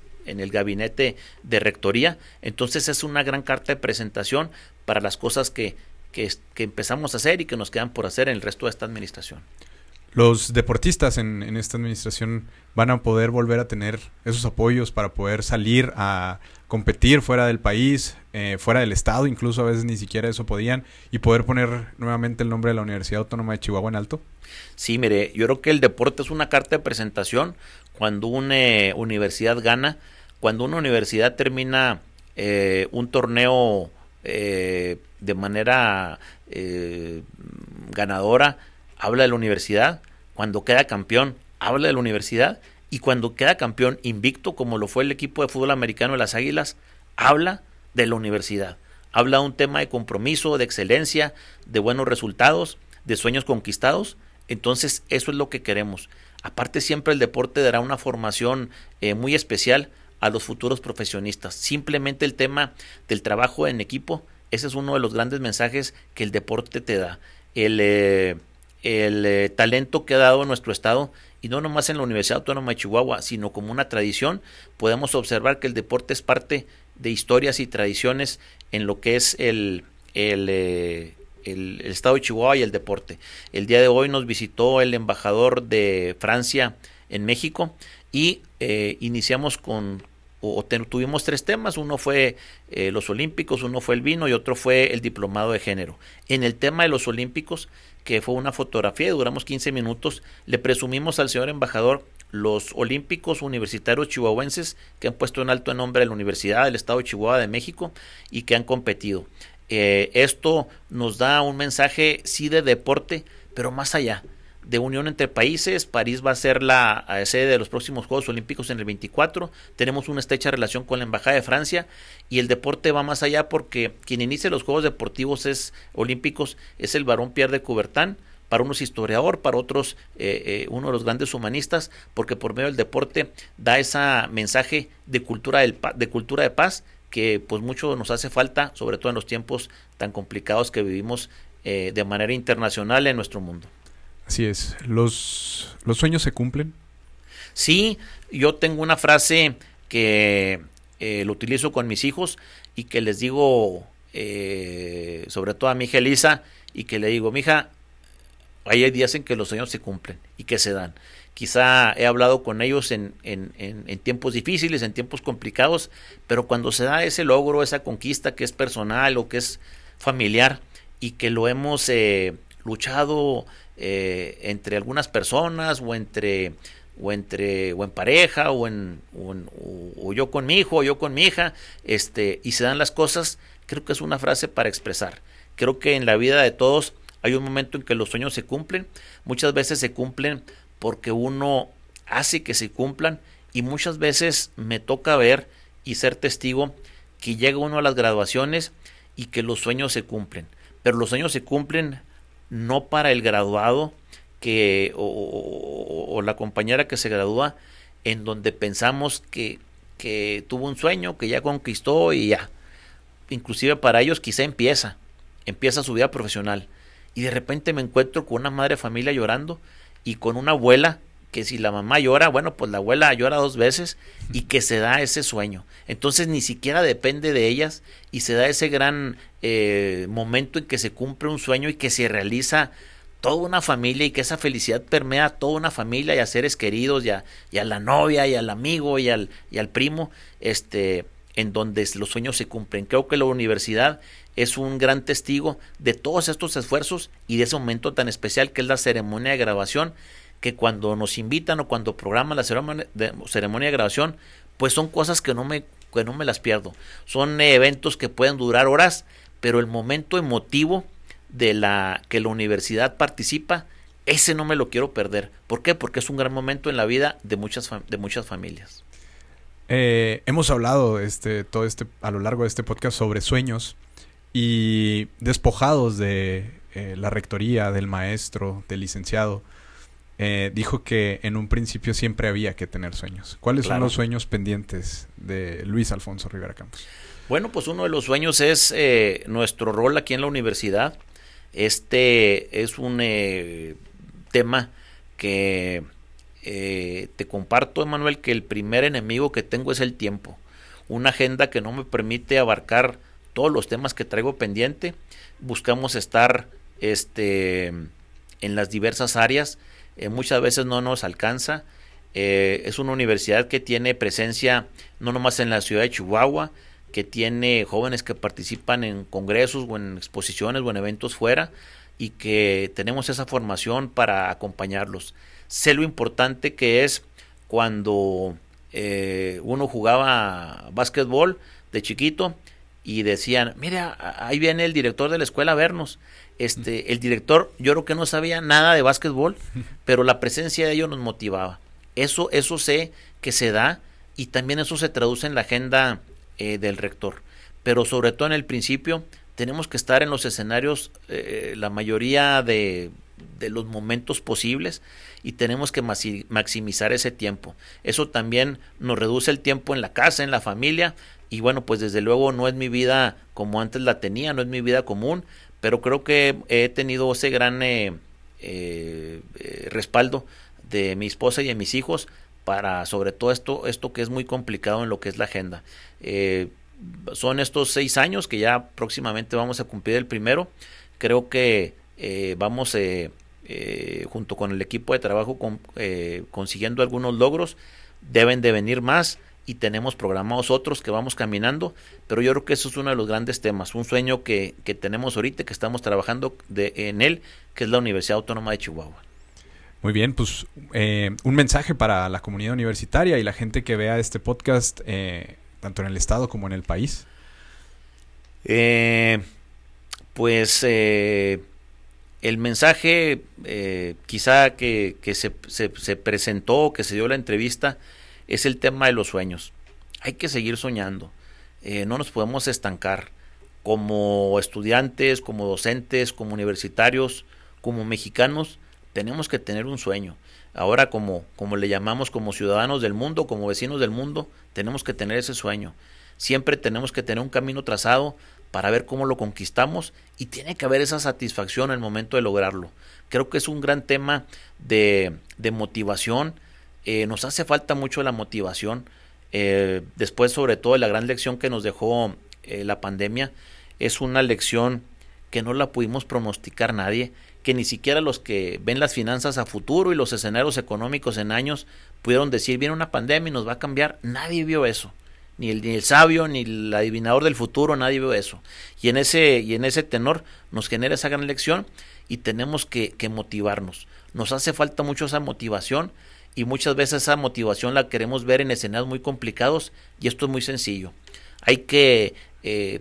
gabinete de rectoría. Entonces es una gran carta de presentación para las cosas que empezamos a hacer y que nos quedan por hacer en el resto de esta administración. Los deportistas en esta administración van a poder volver a tener esos apoyos para poder salir a competir fuera del país, fuera del estado, incluso a veces ni siquiera eso podían, y poder poner nuevamente el nombre de la Universidad Autónoma de Chihuahua en alto. Sí, mire, yo creo que el deporte es una carta de presentación cuando una universidad gana, cuando una universidad termina un torneo de manera ganadora, habla de la universidad. Cuando queda campeón, habla de la universidad. Y cuando queda campeón invicto, como lo fue el equipo de fútbol americano de las Águilas, habla de la universidad. Habla de un tema de compromiso, de excelencia, de buenos resultados, de sueños conquistados. Entonces, eso es lo que queremos. Aparte, siempre el deporte dará una formación muy especial a los futuros profesionistas. Simplemente el tema del trabajo en equipo, ese es uno de los grandes mensajes que el deporte te da. El talento que ha dado nuestro estado, y no nomás en la Universidad Autónoma de Chihuahua, sino como una tradición, podemos observar que el deporte es parte de historias y tradiciones en lo que es el estado de Chihuahua y el deporte. El día de hoy nos visitó el embajador de Francia en México, y iniciamos tuvimos 3 temas. Uno fue los olímpicos, uno fue el vino y otro fue el diplomado de género. En el tema de los olímpicos, que fue una fotografía, duramos 15 minutos, le presumimos al señor embajador los olímpicos universitarios chihuahuenses que han puesto en alto el nombre de la Universidad del Estado de Chihuahua de México y que han competido. Esto nos da un mensaje sí de deporte, pero más allá de unión entre países. París va a ser la sede de los próximos Juegos Olímpicos en el 24. Tenemos una estrecha relación con la Embajada de Francia y el deporte va más allá porque quien inicia los Juegos Deportivos olímpicos es el barón Pierre de Coubertin. Para unos historiador, para otros uno de los grandes humanistas, porque por medio del deporte da ese mensaje de cultura de paz que pues mucho nos hace falta, sobre todo en los tiempos tan complicados que vivimos de manera internacional en nuestro mundo. Así es. ¿Los sueños se cumplen? Sí, yo tengo una frase que lo utilizo con mis hijos y que les digo, sobre todo a mi hija Elisa, y que le digo, mija, hay días en que los sueños se cumplen y que se dan. Quizá he hablado con ellos en tiempos difíciles, en tiempos complicados, pero cuando se da ese logro, esa conquista que es personal o que es familiar y que lo hemos luchado entre algunas personas o en pareja o yo con mi hijo o yo con mi hija, y se dan las cosas, creo que es una frase para expresar. Creo que en la vida de todos hay un momento en que los sueños se cumplen, muchas veces se cumplen porque uno hace que se cumplan y muchas veces me toca ver y ser testigo que llega uno a las graduaciones y que los sueños se cumplen, pero los sueños se cumplen no para el graduado o la compañera que se gradúa en donde pensamos que tuvo un sueño, que ya conquistó y ya. Inclusive para ellos quizá empieza su vida profesional. Y de repente me encuentro con una madre de familia llorando y con una abuela que si la mamá llora, bueno, pues la abuela llora 2 veces y que se da ese sueño. Entonces ni siquiera depende de ellas y se da ese gran momento en que se cumple un sueño y que se realiza toda una familia y que esa felicidad permea a toda una familia y a seres queridos y a la novia y al amigo y al primo, en donde los sueños se cumplen. Creo que la universidad es un gran testigo de todos estos esfuerzos y de ese momento tan especial que es la ceremonia de graduación, que cuando nos invitan o cuando programan la ceremonia de graduación, pues son cosas que no me las pierdo. Son eventos que pueden durar horas, pero el momento emotivo de que la universidad participa, ese no me lo quiero perder. ¿Por qué? Porque es un gran momento en la vida de muchas familias. Hemos hablado a lo largo de este podcast sobre sueños y despojados de la rectoría, del maestro, del licenciado, dijo que en un principio siempre había que tener sueños. ¿Cuáles son los sueños pendientes de Luis Alfonso Rivera Campos? Bueno, pues uno de los sueños es nuestro rol aquí en la universidad. Es un tema que te comparto, Emanuel, que el primer enemigo que tengo es el tiempo. Una agenda que no me permite abarcar todos los temas que traigo pendiente. Buscamos estar en las diversas áreas. Muchas veces no nos alcanza. Es una universidad que tiene presencia no nomás en la ciudad de Chihuahua, que tiene jóvenes que participan en congresos o en exposiciones o en eventos fuera y que tenemos esa formación para acompañarlos. Sé lo importante que es cuando uno jugaba básquetbol de chiquito y decían, mira, ahí viene el director de la escuela a vernos. El director, yo creo que no sabía nada de básquetbol, pero la presencia de ellos nos motivaba. Eso sé que se da y también eso se traduce en la agenda del rector. Pero sobre todo en el principio tenemos que estar en los escenarios la mayoría de los momentos posibles y tenemos que maximizar ese tiempo. Eso también nos reduce el tiempo en la casa, en la familia y bueno, pues desde luego no es mi vida como antes la tenía, no es mi vida común, pero creo que he tenido ese gran respaldo de mi esposa y de mis hijos para sobre todo esto que es muy complicado en lo que es la agenda. Son estos 6 años que ya próximamente vamos a cumplir el primero. Creo que vamos junto con el equipo de trabajo consiguiendo algunos logros. Deben de venir más y tenemos programados otros que vamos caminando, pero yo creo que eso es uno de los grandes temas, un sueño que tenemos ahorita, que estamos trabajando en él, que es la Universidad Autónoma de Chihuahua. Muy bien, pues un mensaje para la comunidad universitaria y la gente que vea este podcast, tanto en el estado como en el país. el mensaje quizá que se presentó, que se dio la entrevista, es el tema de los sueños. Hay que seguir soñando, no nos podemos estancar como estudiantes, como docentes, como universitarios, como mexicanos. Tenemos que tener un sueño. Ahora como le llamamos, como ciudadanos del mundo, como vecinos del mundo, tenemos que tener ese sueño. Siempre tenemos que tener un camino trazado para ver cómo lo conquistamos, y tiene que haber esa satisfacción en el momento de lograrlo. Creo que es un gran tema de motivación. Nos hace falta mucho la motivación. Después, sobre todo, la gran lección que nos dejó la pandemia es una lección que no la pudimos pronosticar nadie, que ni siquiera los que ven las finanzas a futuro y los escenarios económicos en años pudieron decir, viene una pandemia y nos va a cambiar. Nadie vio eso. Ni el sabio, ni el adivinador del futuro, nadie vio eso. Y en ese tenor nos genera esa gran lección, y tenemos que motivarnos. Nos hace falta mucho esa motivación, y muchas veces esa motivación la queremos ver en escenarios muy complicados, y esto es muy sencillo. Hay que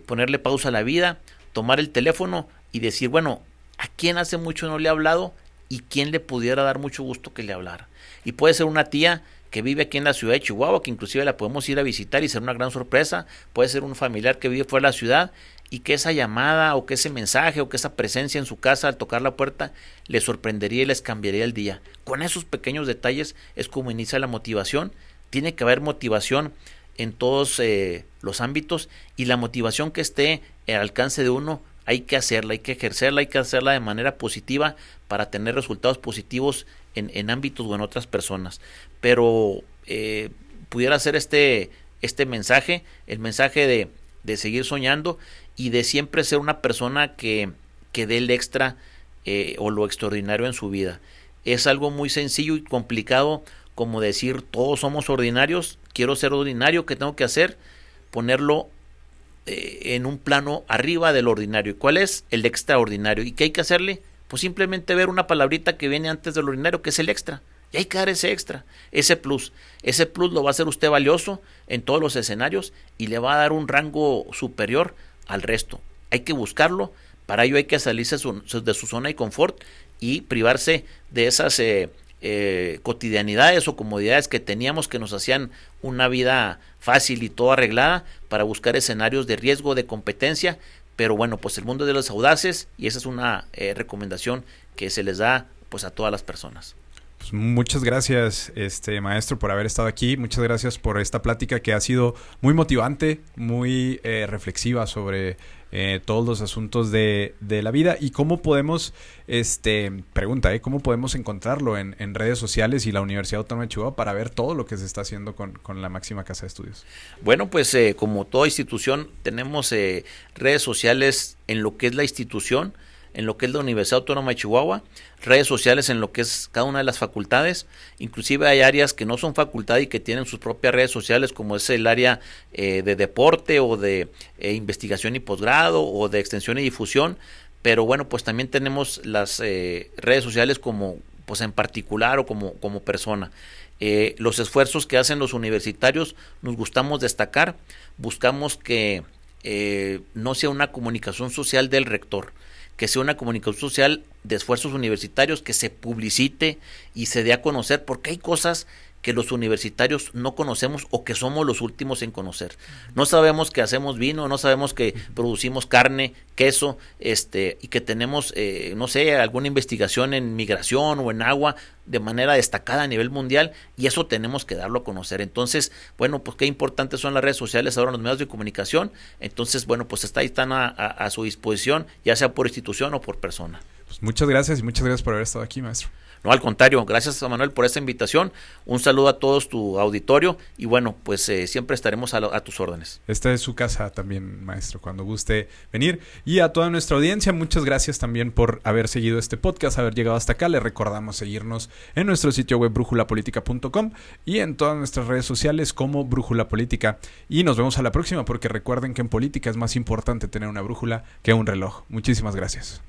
ponerle pausa a la vida, tomar el teléfono y decir, bueno, ¿a quién hace mucho no le he hablado y quién le pudiera dar mucho gusto que le hablara? Y puede ser una tía que vive aquí en la ciudad de Chihuahua, que inclusive la podemos ir a visitar y ser una gran sorpresa. Puede ser un familiar que vive fuera de la ciudad, y que esa llamada o que ese mensaje o que esa presencia en su casa al tocar la puerta les sorprendería y les cambiaría el día. Con esos pequeños detalles es como inicia la motivación. Tiene que haber motivación en todos los ámbitos, y la motivación que esté al alcance de uno hay que hacerla, hay que ejercerla, hay que hacerla de manera positiva para tener resultados positivos en ámbitos o en otras personas. Pero pudiera ser este mensaje, el mensaje de seguir soñando y de siempre ser una persona que dé el extra o lo extraordinario en su vida. Es algo muy sencillo y complicado como decir todos somos ordinarios, quiero ser ordinario, ¿qué tengo que hacer? Ponerlo en un plano arriba del ordinario. ¿Cuál es? El extraordinario. ¿Y qué hay que hacerle? Pues simplemente ver una palabrita que viene antes del ordinario, que es el extra. Y hay que dar ese extra, ese plus. Ese plus lo va a hacer usted valioso en todos los escenarios y le va a dar un rango superior al resto. Hay que buscarlo. Para ello hay que salirse de su zona de confort y privarse de esas cotidianidades o comodidades que teníamos, que nos hacían una vida fácil y todo arreglada, para buscar escenarios de riesgo, de competencia. Pero bueno, pues el mundo es de los audaces, y esa es una recomendación que se les da pues a todas las personas. Pues muchas gracias, maestro, por haber estado aquí. Muchas gracias por esta plática que ha sido muy motivante, muy reflexiva sobre todos los asuntos de la vida. Y cómo podemos, ¿cómo podemos encontrarlo en redes sociales y la Universidad Autónoma de Chihuahua para ver todo lo que se está haciendo con la máxima casa de estudios? Bueno, pues como toda institución tenemos redes sociales en lo que es la institución, en lo que es la Universidad Autónoma de Chihuahua, redes sociales en lo que es cada una de las facultades. Inclusive hay áreas que no son facultad y que tienen sus propias redes sociales, como es el área de deporte o de investigación y posgrado o de extensión y difusión. Pero bueno, pues también tenemos las redes sociales como pues en particular o como persona. Los esfuerzos que hacen los universitarios nos gustamos destacar. Buscamos que no sea una comunicación social del rector, que sea una comunicación social de esfuerzos universitarios, que se publicite y se dé a conocer, porque hay cosas que los universitarios no conocemos o que somos los últimos en conocer. No sabemos que hacemos vino, no sabemos que producimos carne, queso, y que tenemos, alguna investigación en migración o en agua de manera destacada a nivel mundial, y eso tenemos que darlo a conocer. Entonces, bueno, pues qué importantes son las redes sociales ahora en los medios de comunicación. Entonces, bueno, pues ahí están a su disposición, ya sea por institución o por persona. Pues muchas gracias, y muchas gracias por haber estado aquí, maestro. No, al contrario, gracias a Manuel por esta invitación. Un saludo a todos tu auditorio y bueno, pues siempre estaremos a tus órdenes. Esta es su casa también, maestro, cuando guste venir. Y a toda nuestra audiencia, muchas gracias también por haber seguido este podcast, haber llegado hasta acá. Les recordamos seguirnos en nuestro sitio web brújulapolítica.com y en todas nuestras redes sociales como Brújula Política. Y nos vemos a la próxima, porque recuerden que en política es más importante tener una brújula que un reloj. Muchísimas gracias.